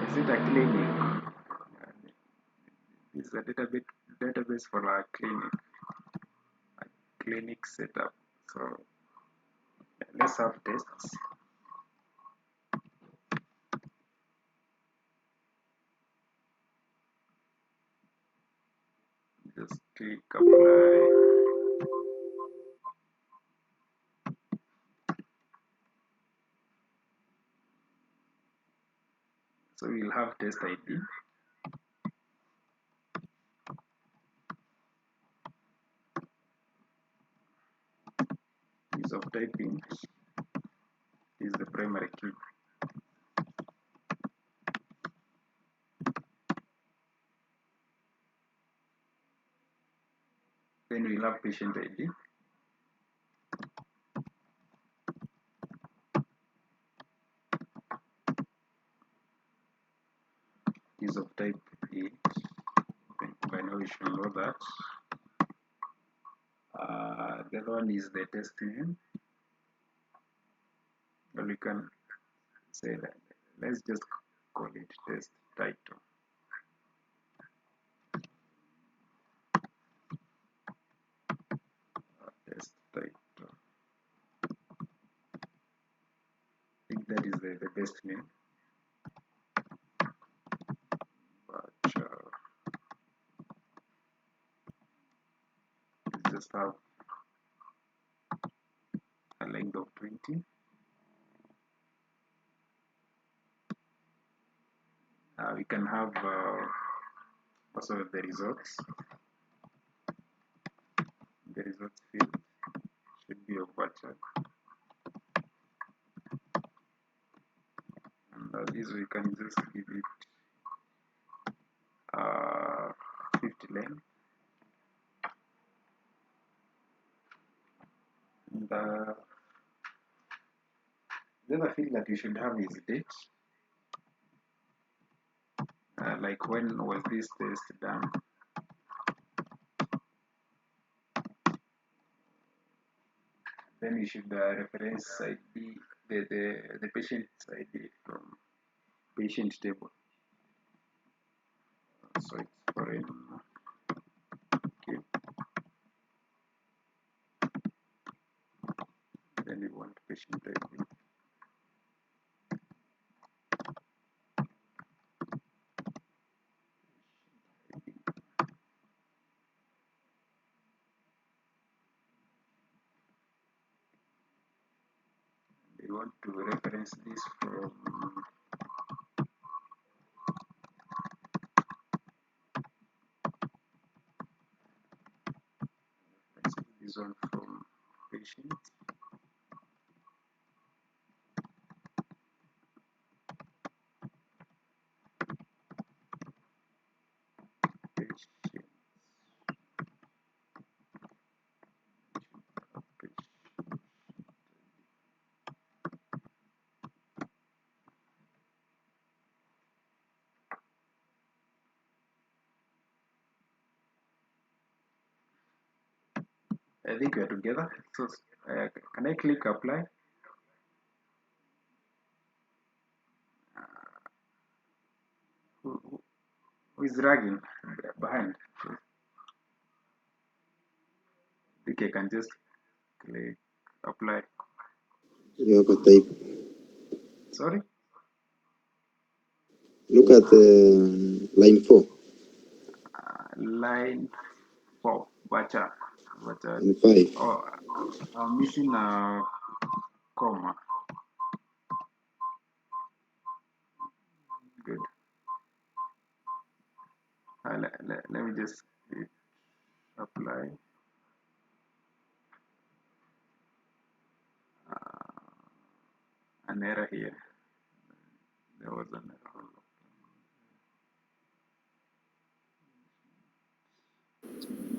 is it a clinic? This is a database for a clinic setup. So let's have tests. Just click apply. So we'll have tests test ID. Ease of typing is the primary key. Then we'll have patient ID. Ease of type is, by now you should know that. The other one is the test name. Well, we can say that. Let's just call it test title. Test title. I think that is the best name. But let's just have a length of 20. We can have also the results. The results field should be of virtual. And this we can just give it 50 length. And the other field that you should have is date. Like when was this test done? Then you should reference ID, the patient ID from patient table. So it's foreign. Okay. Then we want patient ID. We want to reference this from this one from patient. I think we are together. So can I click apply? Who is dragging behind? I think I can just click apply. Sorry? Look at line 4. Line 4, but and 5. Oh, I'm missing a comma. Good. Let me just apply. An error here. There was an error.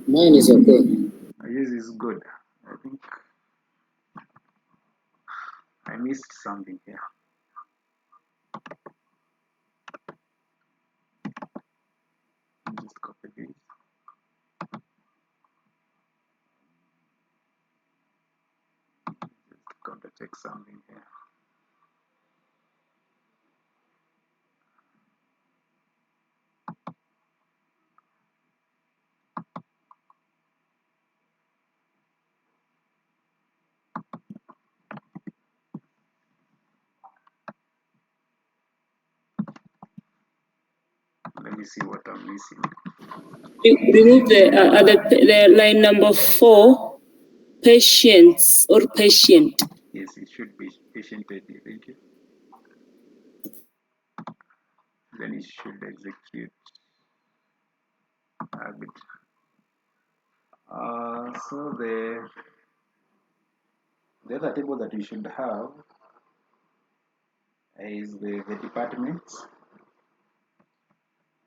Mine is okay. Yours is good. I think I missed something here. Just copy this. Just counter check something here. Let me see what I'm missing. Remove the line number 4, patients or patient. Yes, it should be patient ID. Thank you. then it should execute a bit. So the other table that we should have is the departments.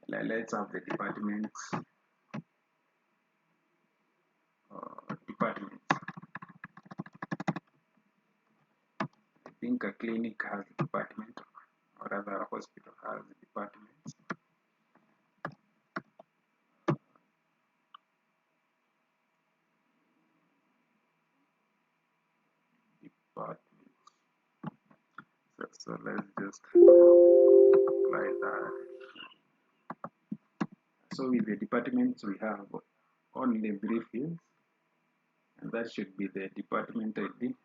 Let's have the departments. Departments. I think a clinic has a department, or rather a hospital has departments. So let's just apply that. So with the departments we have only 3 fields, and that should be the department ID,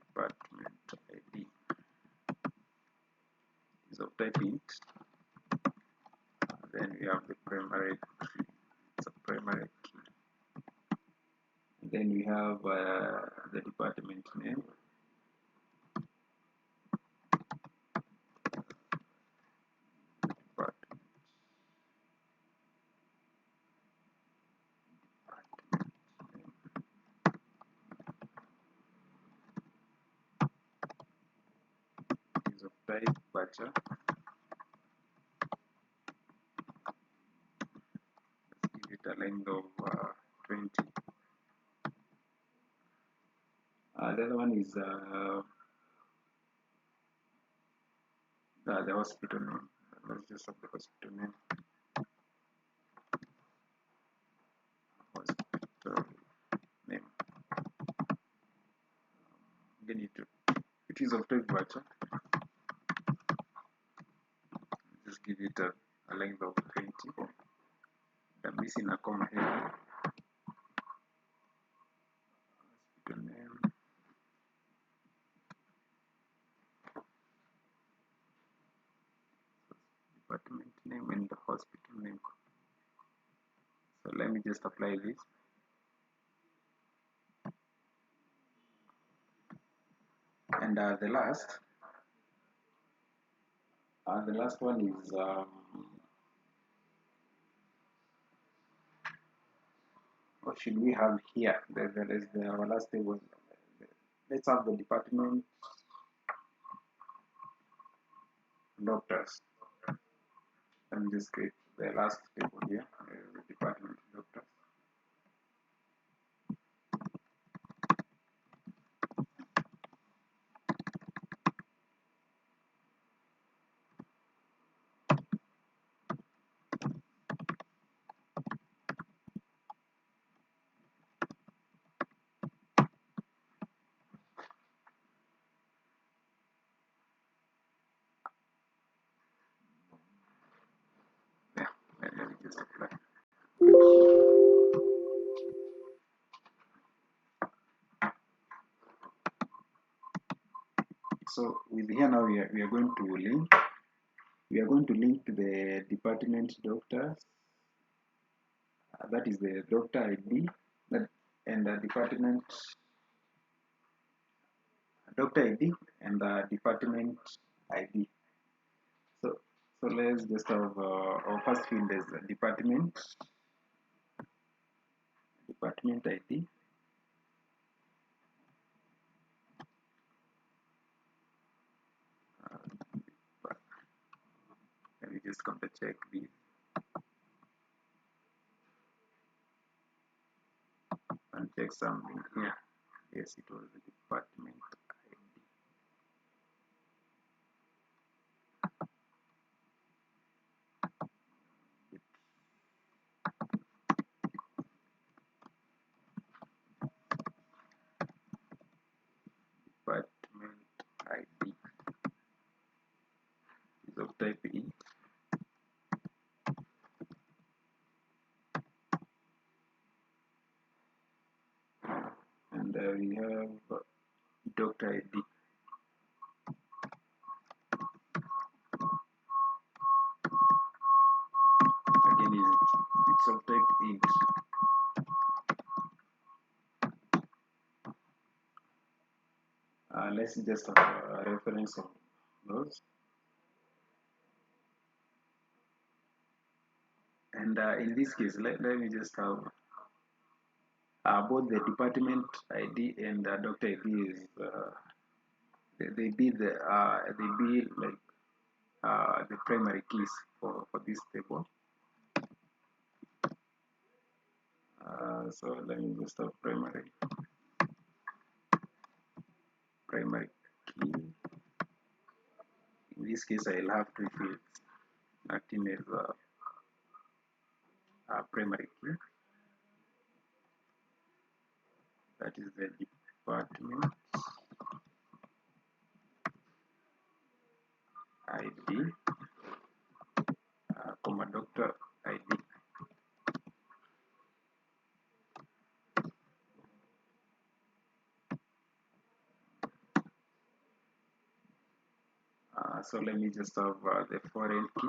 department ID is of type int. Then we have the primary key, it's a primary key. And then we have the department name. Is of type Bacha. Let's give it a length of 20. The other one is the hospital name. Let's just have the hospital name. Hospital name. Then it is of type Bacha. Just give it a length of 20. I'm missing a comma here. Hospital name. Department name and the hospital name. So let me just apply this. And the last one is what should we have here? There is our last table. Let's have the department doctors. Let me just create the last table here. The department doctors. Let me just apply. So with here now we are going to link. We are going to link to the department doctors. That is the doctor ID and the department doctor ID and the department ID. So let's just have our first field is the department ID. Let me just counter check these. And check something here. Yes, it was the department ID. Department ID is of type int. And we have doctor ID. Again, it's of type int. let's just have a reference of those. And in this case, let me just have both the department ID and doctor ID is they be like the primary keys for this table. So let me just have primary key. In this case, I'll have two fields acting as a primary key. That is the department ID, comma doctor ID. So let me just have the foreign key.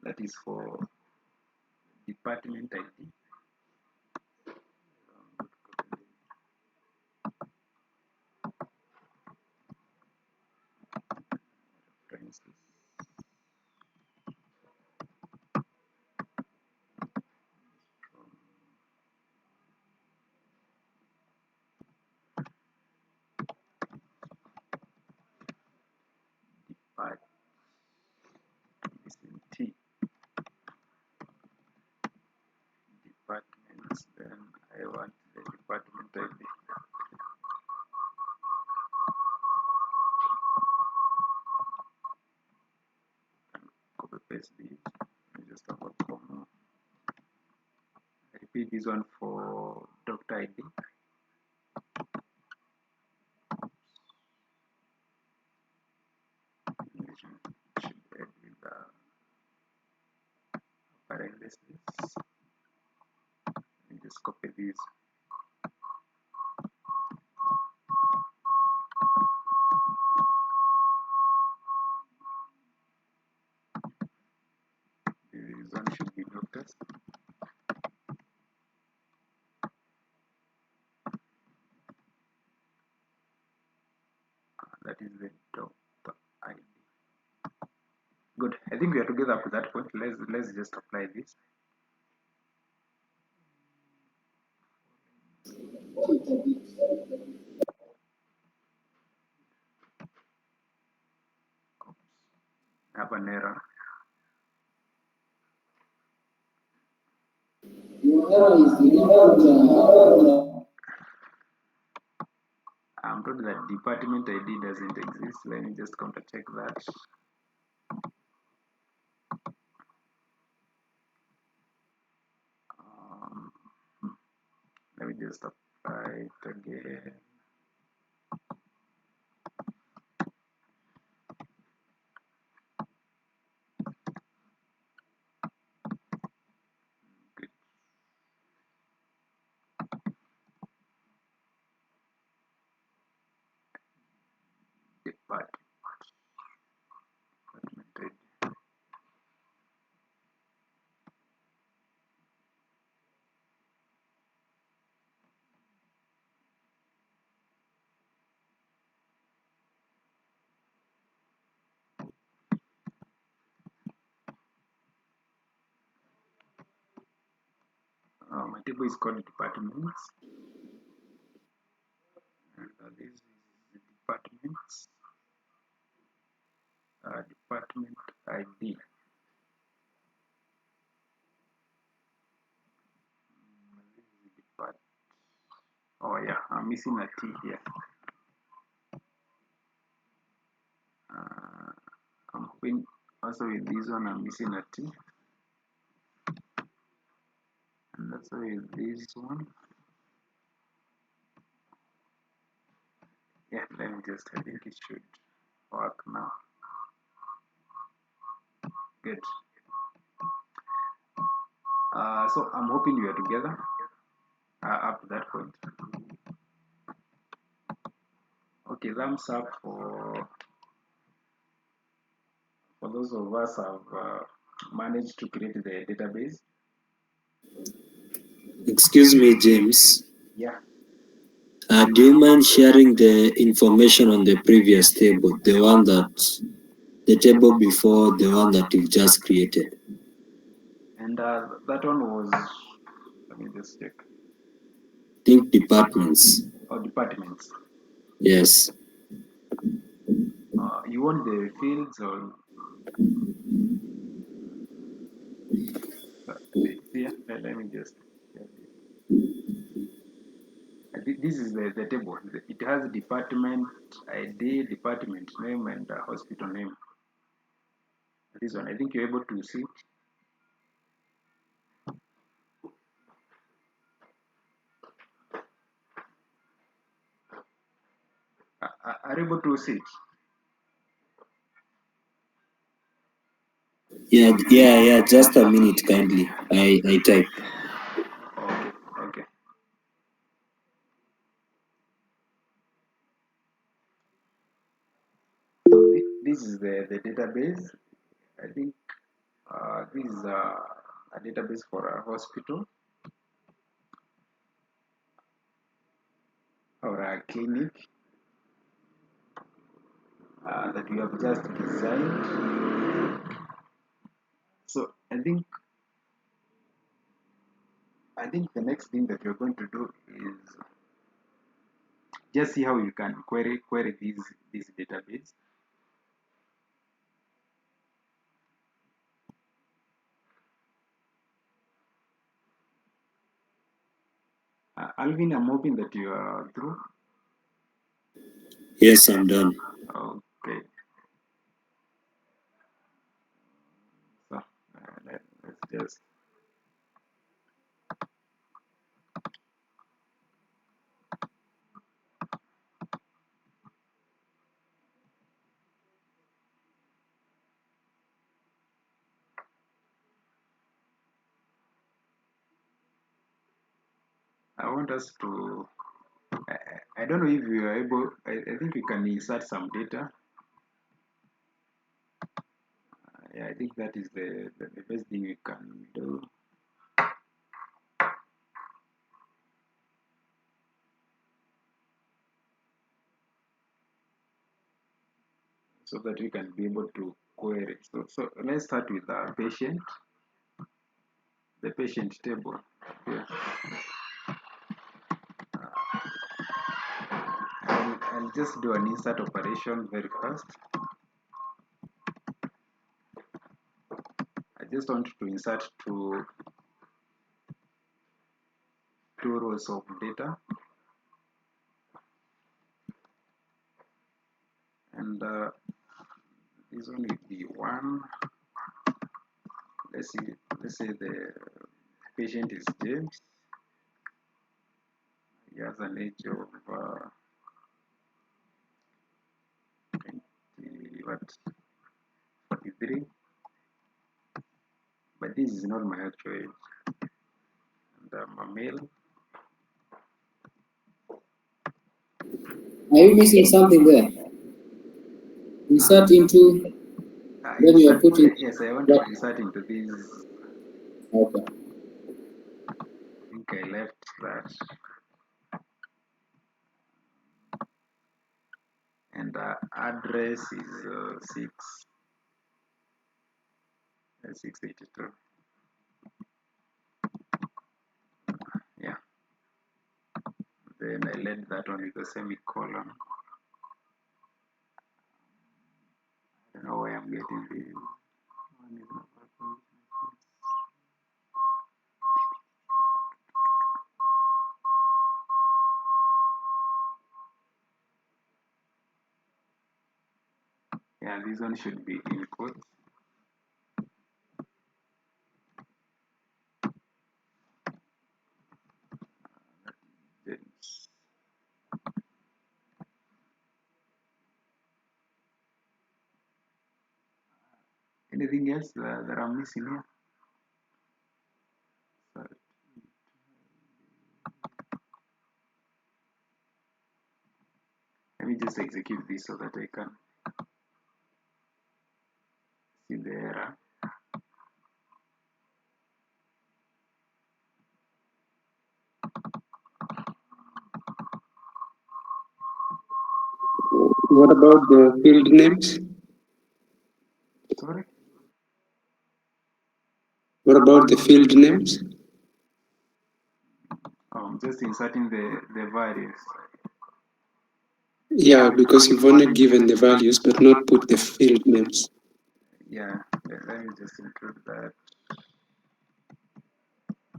That is for department ID. References. T departments, then I want the department ID. And copy paste this. Just have a comma. Repeat this one for doctor ID. Should add with the parentheses. And just copy this. This one should be doctors. That is the doctor ID. Good. I think we are together up to that point. Let's just apply this. I have an error. I'm told that department ID doesn't exist. Let me just counter check that. Let me just apply it again. Good. Department ID. My table is called departments, and this is the departments. Department ID. Oh yeah, I'm missing a T here. I'm hoping also with this one I'm missing a T. And also with this one. Yeah, let me just, I think it should work now. Good. So I'm hoping we are together up to that point. Okay, thumbs up for those of us have managed to create the database. Excuse me, James. Yeah. Do you mind sharing the information on the previous table, the table before the one that you've just created? And that one was, let me just check. Think departments. Oh, departments. Yes. You want the fields or? Yeah, let me just. This is the table. It has department ID, department name, and hospital name. This one, I think you're able to see it. Are you able to see it? Yeah. Just a minute, kindly. I type. Okay. This is the database. I think this is a database for a hospital or a clinic that we have just designed. So I think the next thing that we're going to do is just see how you can query this database. Alvin, I'm hoping that you are through. Yes, I'm done. Okay. So let's just. I want us to. I don't know if you are able. I think we can insert some data. Yeah, I think that is the best thing we can do. So that we can be able to query. So let's start with the patient table. Yeah. I'll just do an insert operation very fast. I just want to insert two rows of data, and this one will be one. Let's say the patient is James. He has an age of 43, but this is not my actual age, and I'm a male. Are you missing something there? Insert into, then you are putting. Yes, I want to insert into this. Okay. I think I left that. And address is 682. Yeah. Then I led that one with a semicolon. I don't know why I'm getting this. Yeah, this one should be in quotes. Anything else that I'm missing here? Let me just execute this so that I can see What about the field names? Sorry? What about the field names? I'm just inserting the values. Yeah, because you've only given the values but not put the field names. Yeah, let me just include that.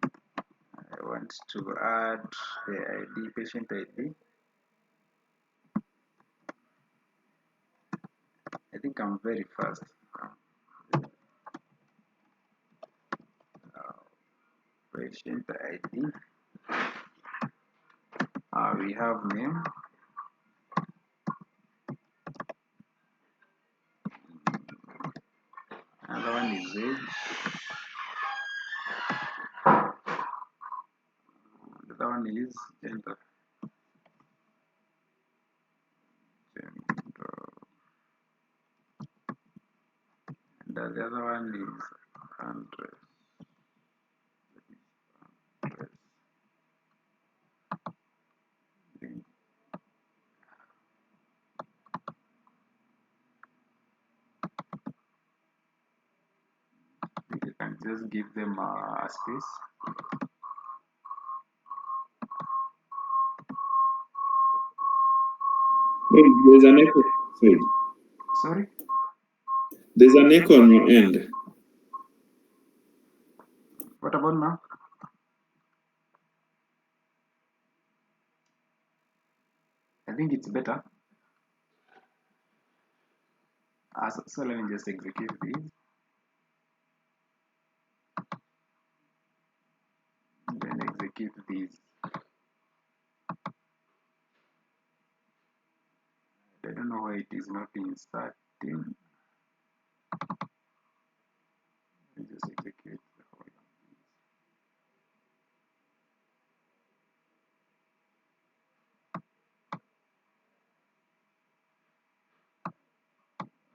I want to add the ID, patient ID. I think I'm very fast. Patient ID. We have name. Another one is age. The other one is gender. And the other one is address. You can just give them a space. There's an echo. Sorry? There's an echo on your end. What about now? I think it's better. So let me just execute this. And then execute this. I don't know why it is not inserting. Let me just execute the whole of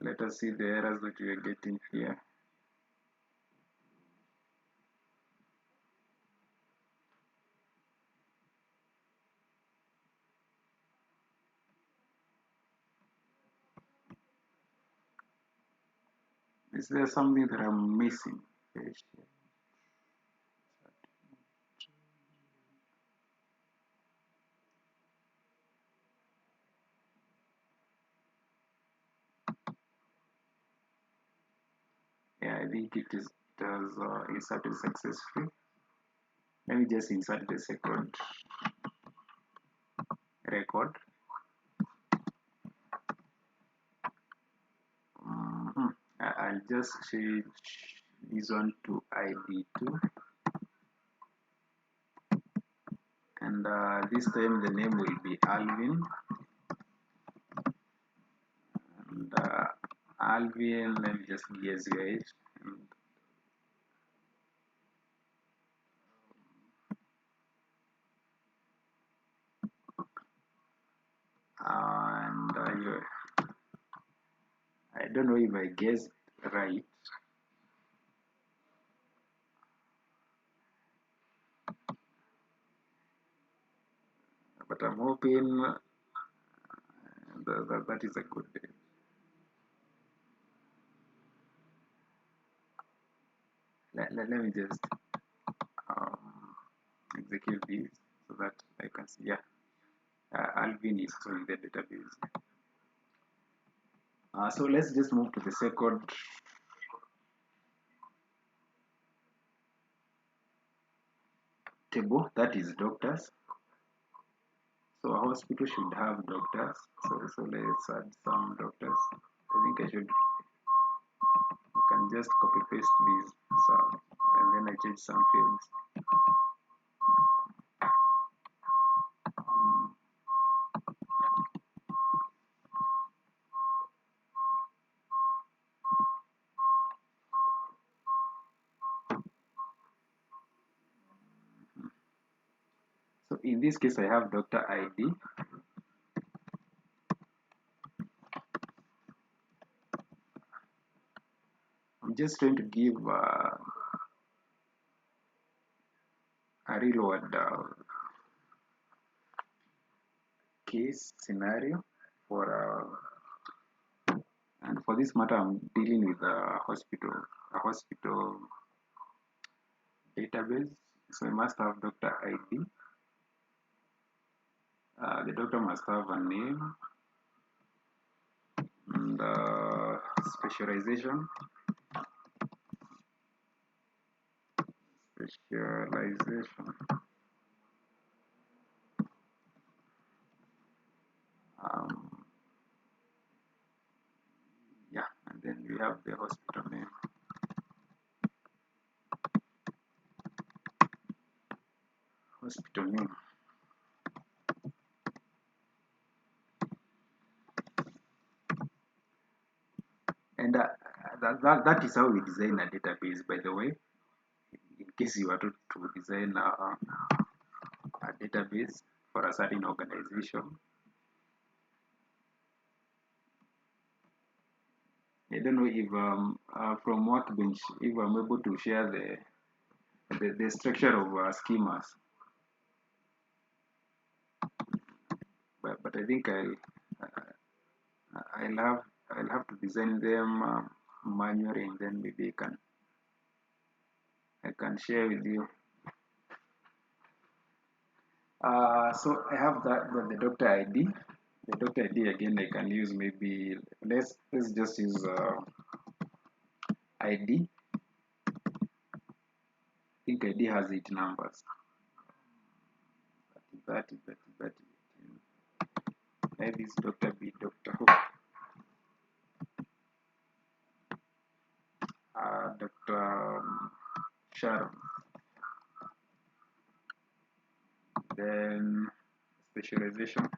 this. Let us see the errors that we are getting here. Is there something that I'm missing? Yeah, I think it has inserted successfully. Let me just insert the second record. I'll just change this one to ID2. And this time the name will be Alvin. And Alvin, let me just guess your age. And I don't know if I guessed right. But I'm hoping that is a good day. Let me just execute this so that I can see. Yeah, Alvin is also in the database. So let's just move to the second table, that is doctors. So a hospital should have doctors. So let's add some doctors. I think I can just copy paste these, and then I change some fields. So in this case, I have Dr. ID. I'm just trying to give a real world case scenario for And for this matter, I'm dealing with a hospital database. So I must have doctor ID. The doctor must have a name and specialization. Um, yeah, and then we have the hospital name. Hospital name. And that is how we design a database, by the way. In case you are to design a database for a certain organization. I don't know if from Workbench, if I'm able to share the structure of schemas, but I think I'll have to design them manually, and then maybe I can share with you. So I have the doctor ID. The doctor ID again, I can use maybe let's just use ID. I think ID has 8 numbers. 30. Maybe it's Dr. B, Dr. Who. Dr. Sharon. Then specialization.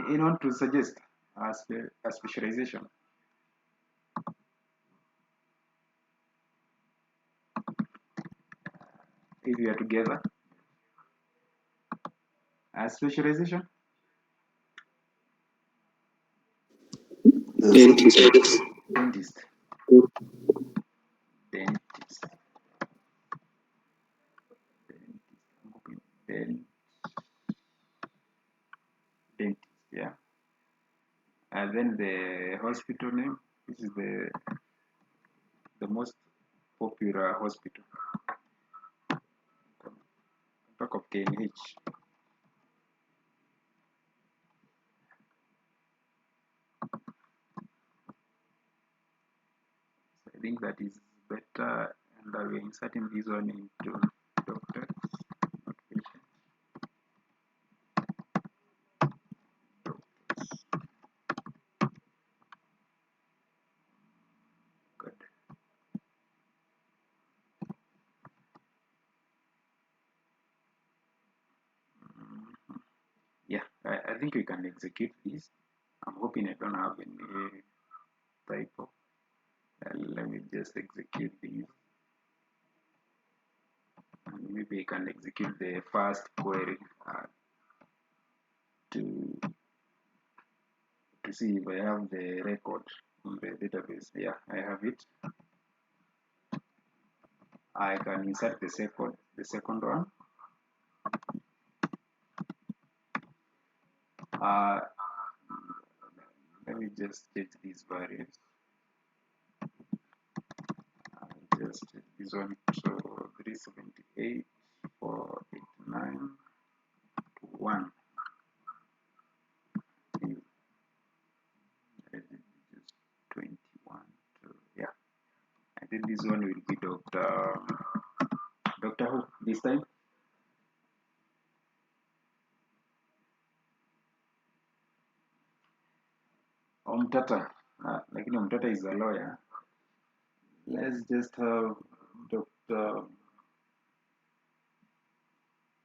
You know, to suggest a specialization. If you are together, a specialization. Dentist. Dentist. Dentist. Dentist. Yeah. And then the hospital name. This is the most popular hospital. Talk of KNH. I think that is better, and we're inserting this one into doctors, not patients. Good. Yeah, I think we can execute this. I'm hoping I don't have any typo. Let me just execute these. And maybe I can execute the first query to see if I have the record in the database. Yeah, I have it. I can insert the second one. Let me just check these values. Just check this one. So 378, 489, 1. Just 21. So yeah, I think this one will be Doctor Who this time. Omtata, lakini Omtata is a lawyer. Let's just have Dr.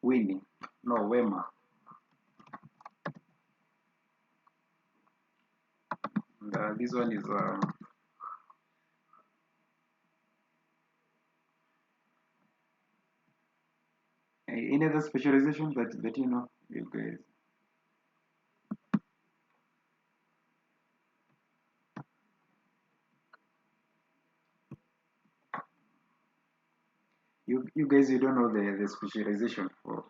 Winnie, no Wema. And, this one is any other specialization that you know, you guys. You guys, you don't know the specialization for.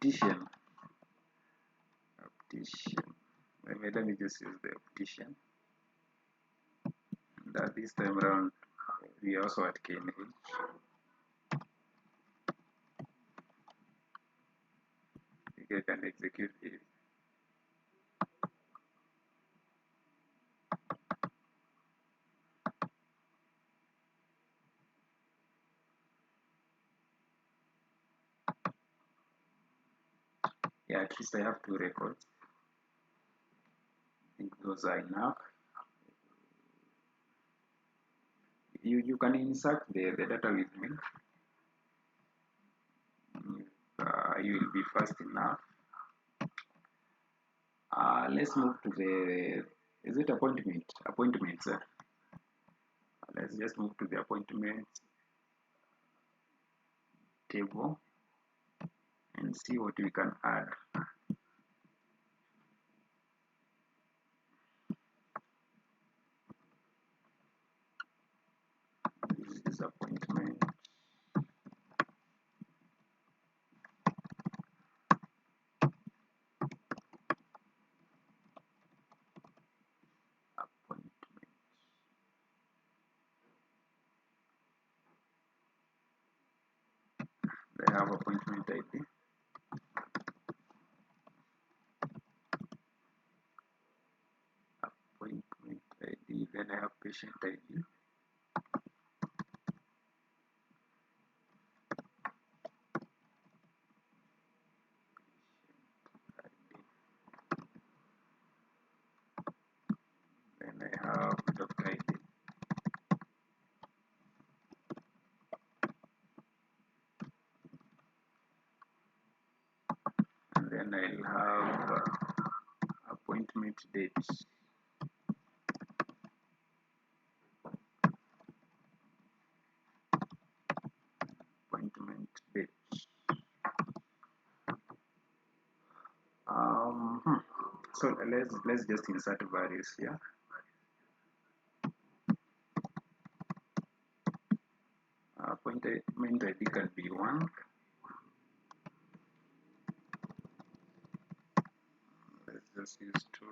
optician. Let me just use the optician. That this time around we are also at KNH. You can execute it. Yeah, at least I have 2 records. I think those are enough. You can insert the data with me. You will be fast enough. Let's move to the, is it appointments? Let's just move to the appointments table and see what we can add. This is appointment. They have appointment ID. Appointment ID. Then I have patient ID. Then I have doctor ID. And then I'll have appointment dates. Appointment dates. So let's just insert values here. Appointment ID can be 1. Let's just use 2.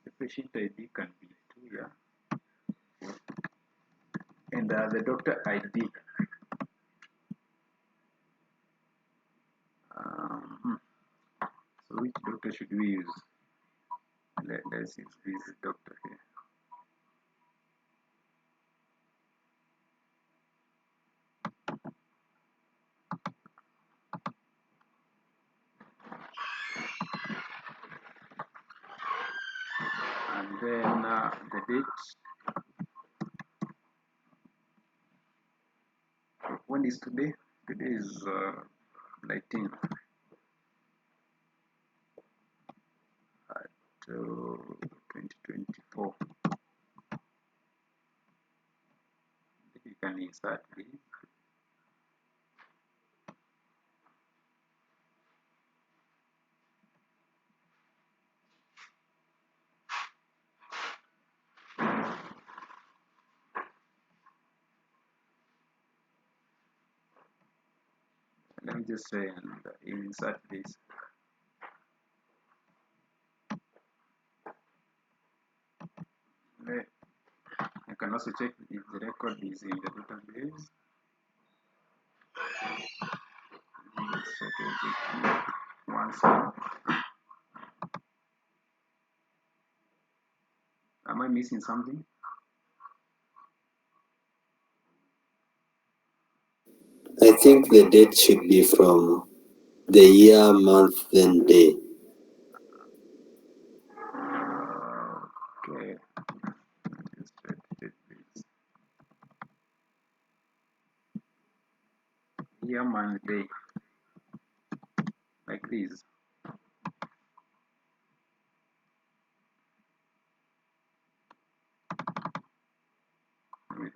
The patient ID can be 2, yeah. And the doctor ID. So which doctor should we use? Let's use this doctor here. And then the date. When is today? Today is 19th. 2024. You can insert this. Let me just say and insert this. I can also check if the record is in the database. Once more. Am I missing something? I think the date should be from the year, month, then day. Okay. Year, month, day. Like this. Let me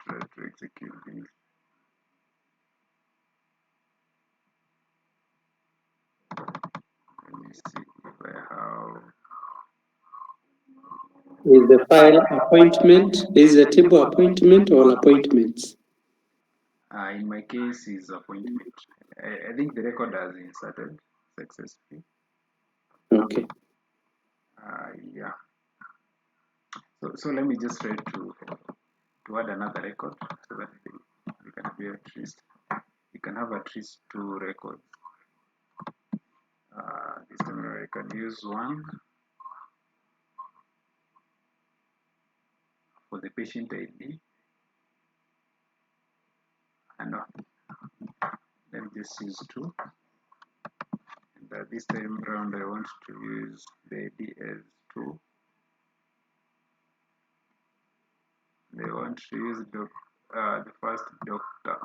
try to execute this. Let me see if I have Is the file appointment? Is the table appointment or appointments? In my case, is appointment. I think the record has inserted successfully. Okay. Yeah. So let me just try to add another record so that we can be at least we can have at least 2 records. This time I can use one for the patient ID, and let me just use 2. And this time around, I want to use the ID as 2. They want to use the first doctor.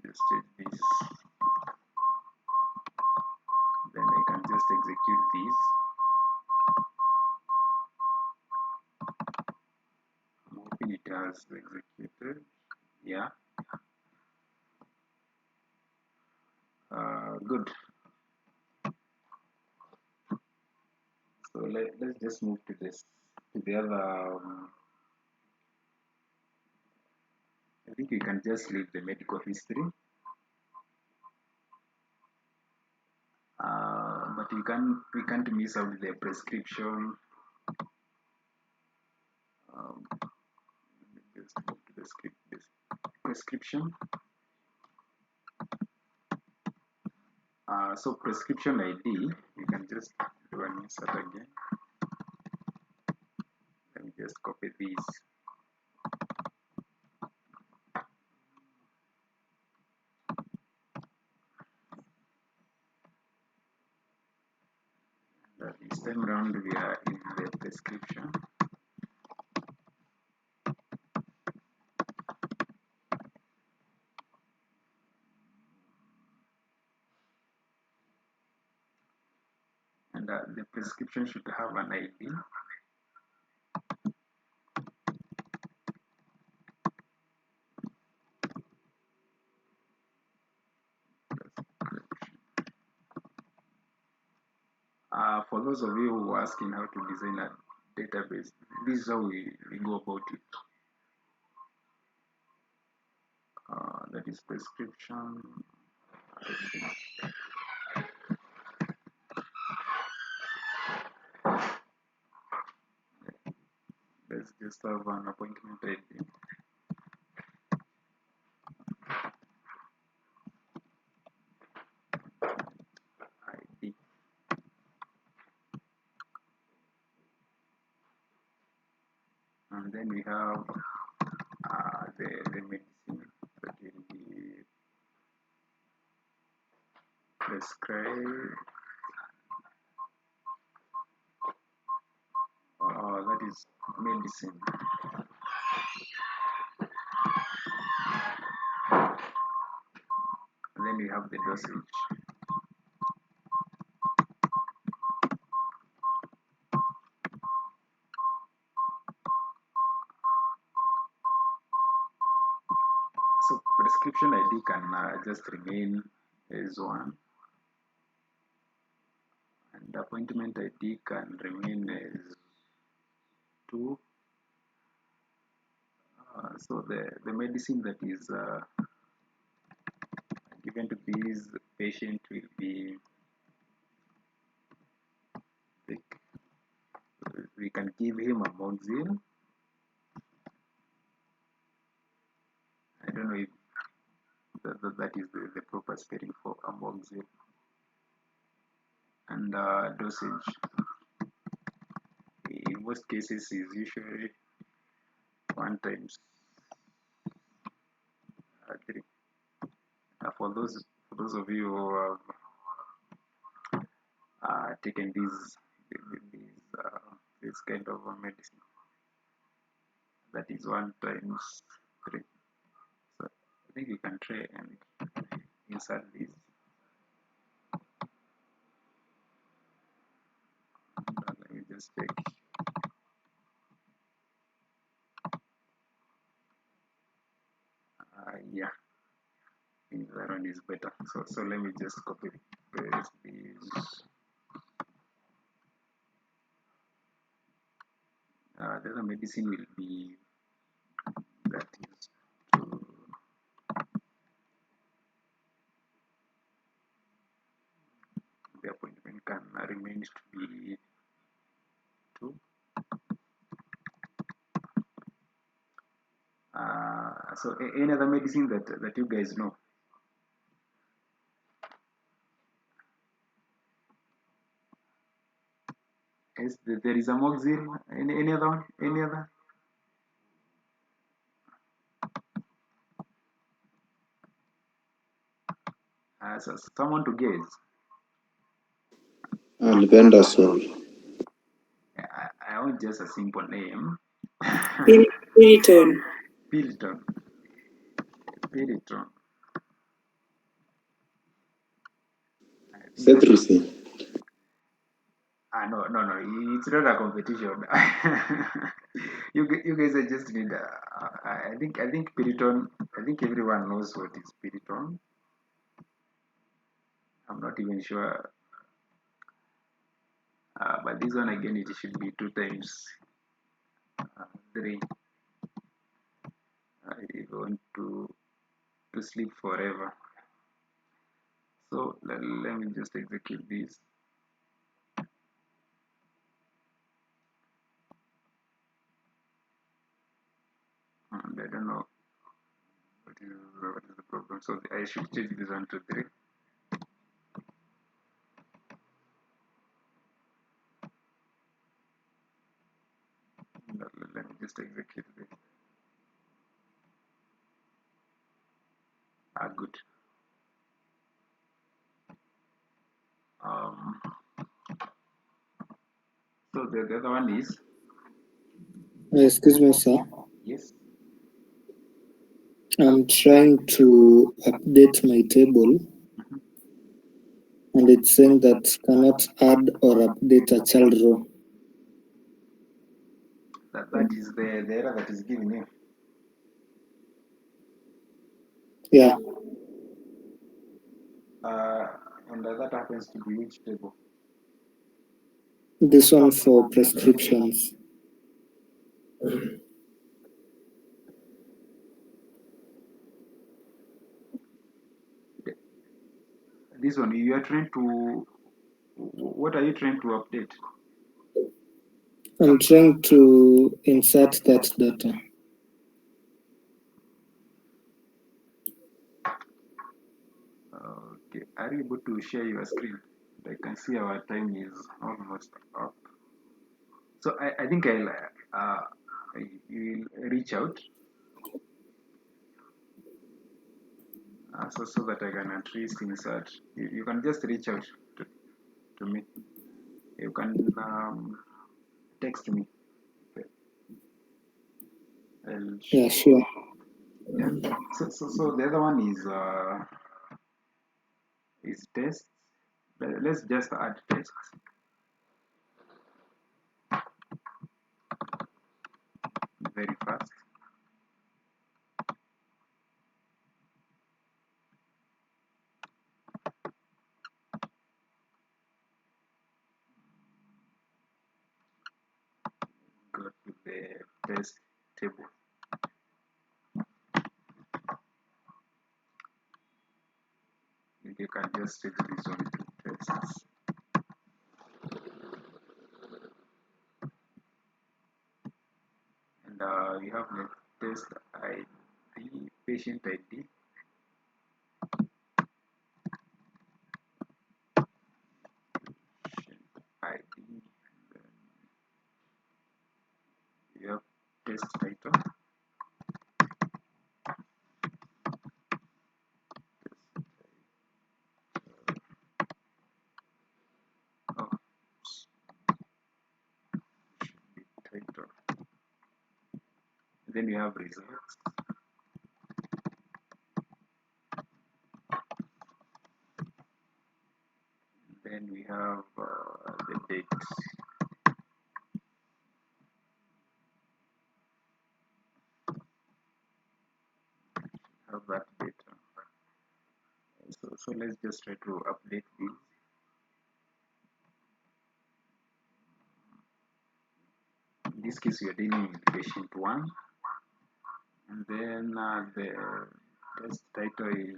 Just take this. Then I can just execute this. I'm hoping it has executed. Yeah. Good. So let's just move to the other. I think we can just leave the medical history. But we can't miss out the prescription. Just move to the prescription. So prescription ID, you can just do an insert again. Let me just copy this. This time around we are in the prescription. And the prescription should have an ID. For those of you who are asking how to design a database, this is how we go about it. That is prescription. Let's just have an appointment ID. And then we have the medicine that will be prescribed. That is medicine. And then we have the dosage. So prescription ID can just remain as 1, and appointment ID can remain as 2. So the medicine that is given to this patient will be, we can give him amoxicillin. I don't know if that is the proper spelling for amoxicillin. And dosage, in most cases, is usually 1 times 3. For those of you who have taken this kind of medicine, that is 1 times 3. So I think you can try and insert this. Let me just check. Yeah. That one is better. So let me just copy paste this. The other medicine will be that is to the appointment can remain to be 2. So any other medicine that you guys know? Yes, there is amoxil. Any other one? Any other? So someone to guess. Albendazole. I want just a simple name. Piriton. Piriton. Piriton. Cetirizine. No, it's not a competition. You guys are just need. I think Piriton. I think everyone knows what is Piriton. I'm not even sure. But this one again, it should be 2 times 3. You're going to sleep forever. So let me just execute this. And I don't know what is the problem. So I should change this one to 3. Let me just execute this. Good. So the other one is? Excuse me, sir. Yes. I'm trying to update my table, and it's saying that cannot add or update a child row. That is the error that is given you. Yeah. And that happens to be which table? This one for prescriptions. This one, you are trying to. What are you trying to update? I'm trying to insert that data. Okay, are you able to share your screen? I can see our time is almost up. So I think you will reach out so that I can at least insert. You can just reach out to me. You can text me. Okay. Yeah, sure. Yeah. So the other one is tests. Let's just add tests. Very fast. Go to the test table. You can just take this one to tests. And you have the test ID, patient ID. ID. Then you have test title. Oh, title. Then you have results. Then we have the date. Have that data. So let's just try to update this. In this case, we are dealing with patient 1, and then the test title is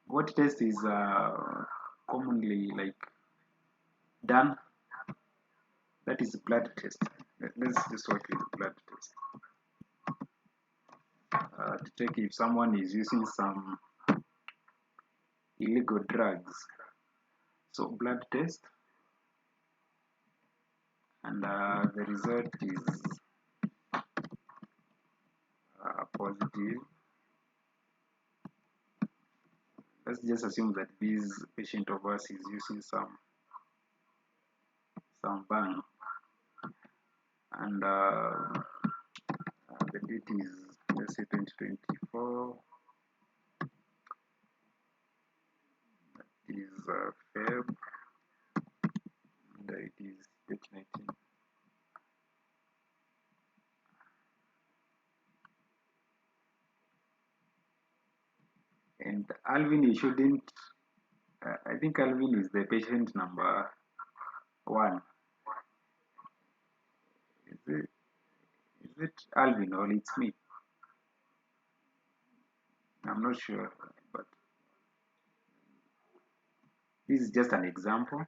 what test is commonly done. That is blood test. Let's just work with blood test to check if someone is using some illegal drugs. So blood test, and the result is positive. Let's just assume that this patient of us is using some bang, and the date is, let's say, 2024. That is Feb, and it is date 19. And Alvin, you shouldn't. I think Alvin is the patient number 1. Is it Alvin or it's me? I'm not sure, but this is just an example.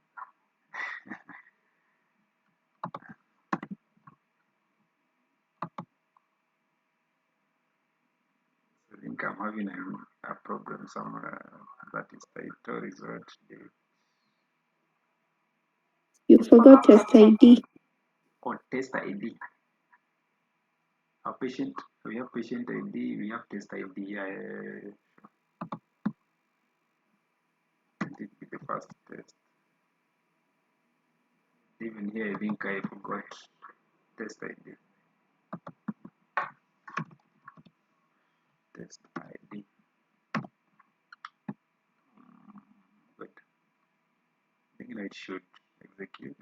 I think I'm having a problem somewhere. That is title, result, date. You forgot test ID. Oh, test ID. Our patient, we have patient ID, we have test ID. Let it be the first test. Even here, I think I forgot test ID. Test ID. But I think it should execute.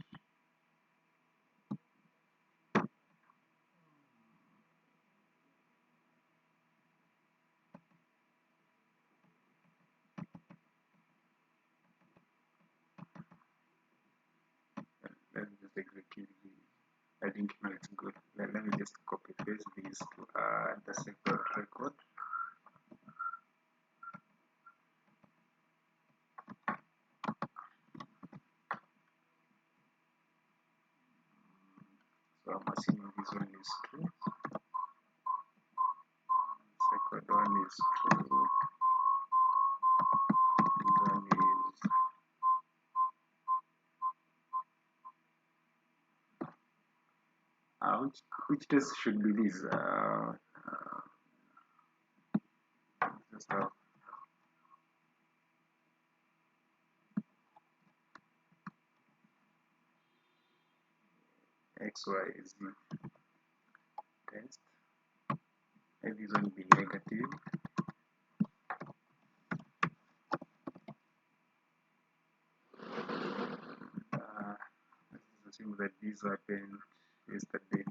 Let me just execute the. I think now it's good. Let me just copy paste these to the second record. So I'm assuming this one is true. Second one is true. This one is which test should be this? Just have XYZ test. Let this one be negative. Let's assume that this happened yesterday.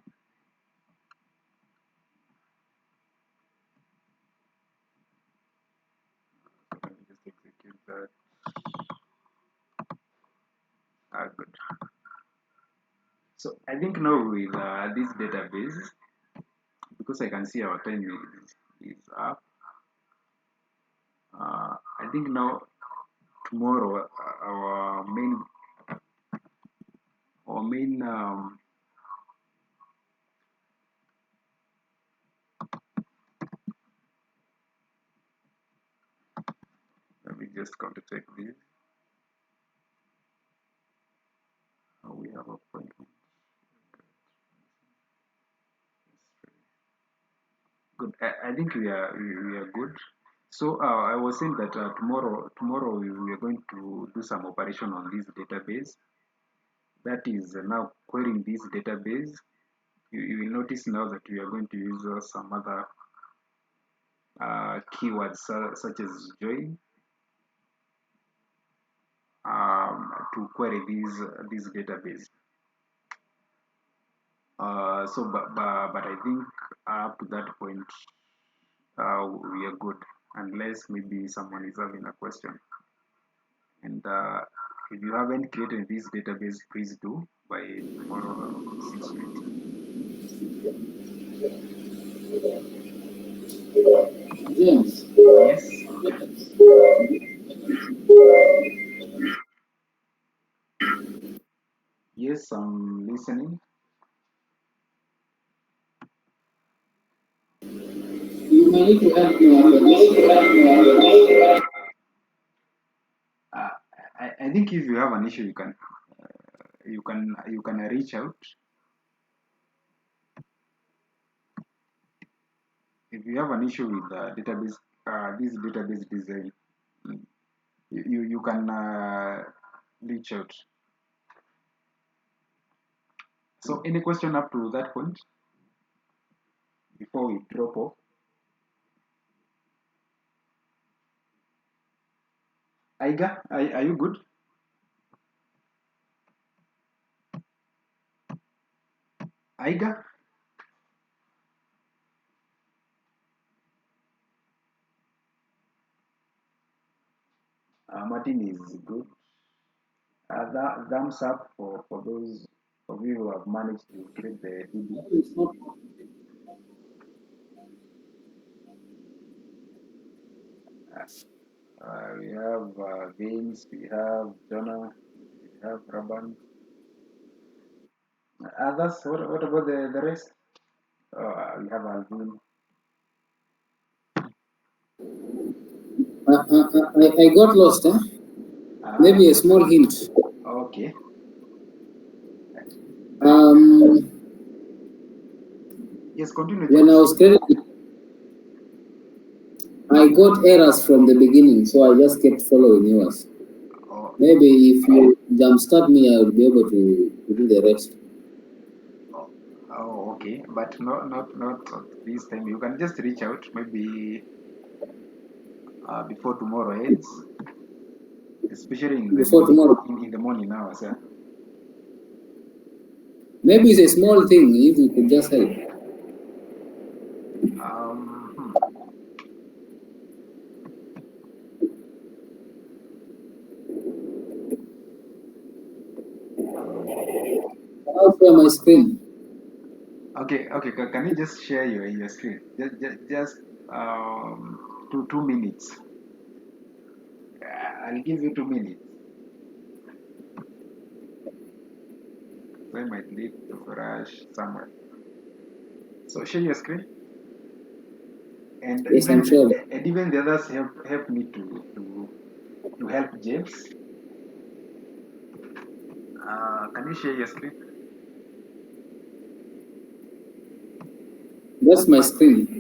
So let me just execute that. Good. So I think now with this database, because I can see our time is up, I think now tomorrow our main let me just come to check this. We have appointment. Good. I think we are good. So I was saying that tomorrow we are going to do some operation on this database. That is now querying this database. You will notice now that we are going to use some other keywords such as join to query this database. But I think up to that point, we are good, unless maybe someone is having a question. And if you haven't created this database, please do by tomorrow 6:20. James. Yes. Yes, I'm listening. You may need to help me out. I think if you have an issue, you can reach out. If you have an issue with the database, this database design, you can reach out. So, any question up to that point before we drop off? Aiga, are you good? Aiga? Martin is good. Thumbs up for those of you who have managed to create the DB. We have Vince, we have Jonah, we have Raban. Others, what about the rest? We have Alvin. I got lost, huh? Maybe a small hint. Okay. Yes, continue. When I was creating, I got errors from the beginning, so I just kept following yours. Maybe if you jumpstart me, I will be able to do the rest. Oh, okay, but not this time. You can just reach out maybe before tomorrow ends, especially in the Before tomorrow. in the morning hours. Yeah. Maybe it's a small thing. If you could just help. I'll share my screen. Okay. Can you just share your screen? Just 2 minutes. I'll give you 2 minutes. I might need to rush somewhere. So share your screen. And Yes, I'm sure. And even the others help me to help James. Can you share your screen? That's my screen.